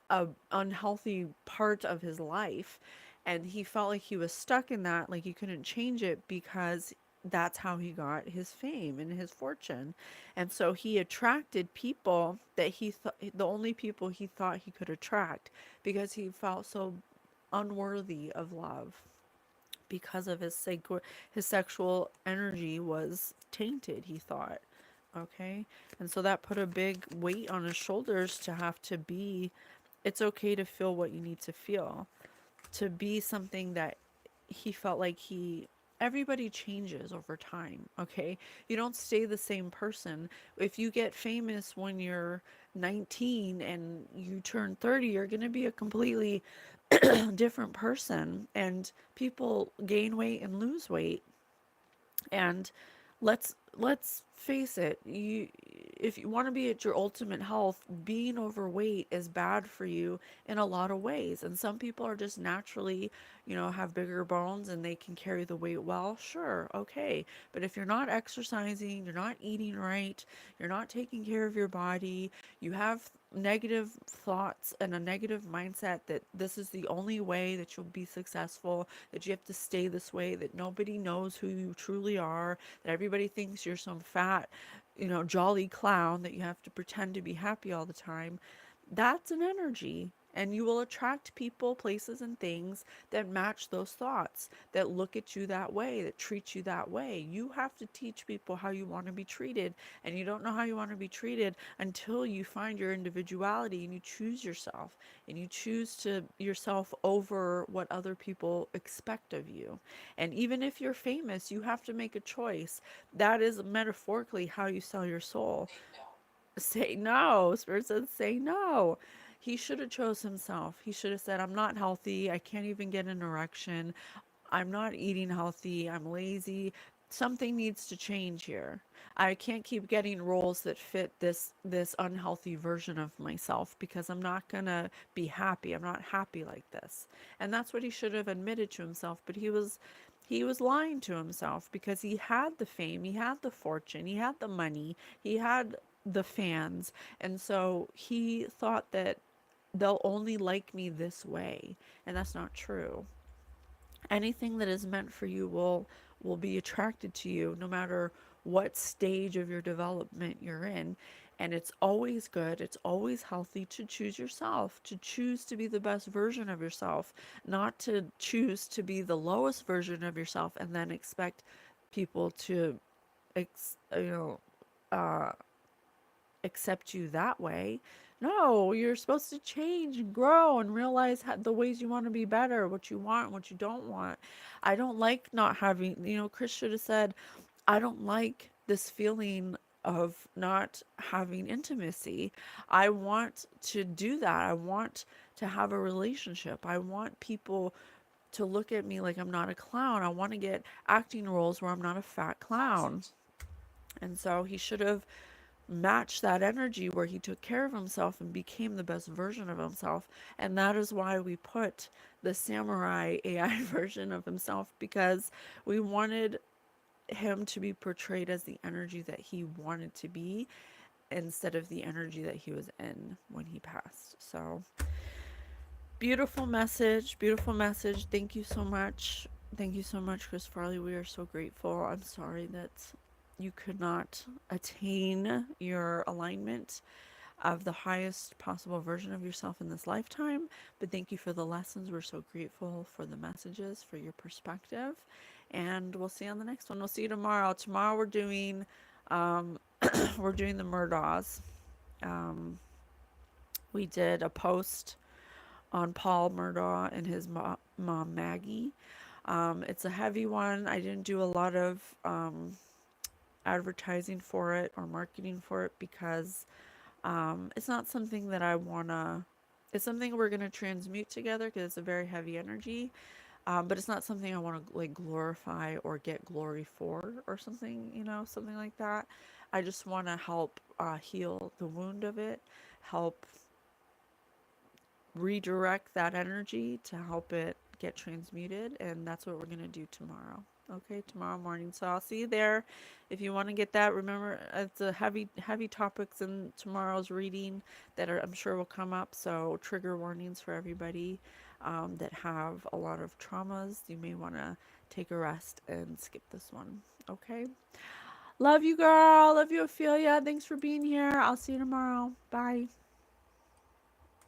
a unhealthy part of his life, and he felt like he was stuck in that, like he couldn't change it because that's how he got his fame and his fortune. And so he attracted people that the only people he thought he could attract, because he felt so unworthy of love because of his sexual energy was tainted, he thought. Okay? And so that put a big weight on his shoulders to have to be, it's okay to feel what you need to feel. To be something that he felt like everybody changes over time, okay? You don't stay the same person. If you get famous when you're 19 and you turn 30, you're going to be a completely different person, and people gain weight and lose weight. And let's let's face it, if you want to be at your ultimate health, being overweight is bad for you in a lot of ways. And some people are just naturally, have bigger bones and they can carry the weight well. Sure, okay. But if you're not exercising, you're not eating right, you're not taking care of your body, you have negative thoughts and a negative mindset that this is the only way that you'll be successful, that you have to stay this way, that nobody knows who you truly are, that everybody thinks you're some fat, jolly clown that you have to pretend to be happy all the time. That's an energy. And you will attract people, places, and things that match those thoughts, that look at you that way, that treat you that way. You have to teach people how you want to be treated. And you don't know how you want to be treated until you find your individuality and you choose yourself. And you choose to yourself over what other people expect of you. And even if you're famous, you have to make a choice. That is metaphorically how you sell your soul. Say no. Say no. Spirit says say no. He should have chose himself. He should have said, I'm not healthy. I can't even get an erection. I'm not eating healthy. I'm lazy. Something needs to change here. I can't keep getting roles that fit this unhealthy version of myself because I'm not going to be happy. I'm not happy like this. And that's what he should have admitted to himself, but he was lying to himself because he had the fame, he had the fortune, he had the money, he had the fans. And so he thought that they'll only like me this way. And that's not true. Anything that is meant for you will be attracted to you no matter what stage of your development you're in. And it's always good, it's always healthy to choose yourself, to choose to be the best version of yourself, not to choose to be the lowest version of yourself and then expect people to ex- you know uh accept you that way. No, you're supposed to change and grow and realize how, the ways you want to be better, what you want, what you don't want. I don't like not having, Chris should have said, I don't like this feeling of not having intimacy. I want to do that. I want to have a relationship. I want people to look at me like I'm not a clown. I want to get acting roles where I'm not a fat clown. Closet. And so he should have match that energy where he took care of himself and became the best version of himself. And that is why we put the samurai AI version of himself, because we wanted him to be portrayed as the energy that he wanted to be instead of the energy that he was in when he passed. So, beautiful message, beautiful message. Thank you so much. Thank you so much, Chris Farley. We are so grateful. I'm sorry that you could not attain your alignment of the highest possible version of yourself in this lifetime. But thank you for the lessons. We're so grateful for the messages, for your perspective. And we'll see you on the next one. We'll see you tomorrow. Tomorrow um, we're doing the Murdaws. Um, we did a post on Paul Murdaugh and his mom Maggie. It's a heavy one. I didn't do a lot of advertising for it or marketing for it because it's not something that I wanna. It's something we're gonna transmute together because it's a very heavy energy. But it's not something I want to like glorify or get glory for or something, something like that. I just want to help heal the wound of it, help redirect that energy to help it get transmuted, and that's what we're going to do tomorrow. Okay, tomorrow morning. So I'll see you there. If you want to get that, remember it's a heavy topics in tomorrow's reading that I'm sure will come up. So trigger warnings for everybody that have a lot of traumas. You may want to take a rest and skip this one. Okay. Love you, girl. Love you, Ophelia. Thanks for being here. I'll see you tomorrow. Bye.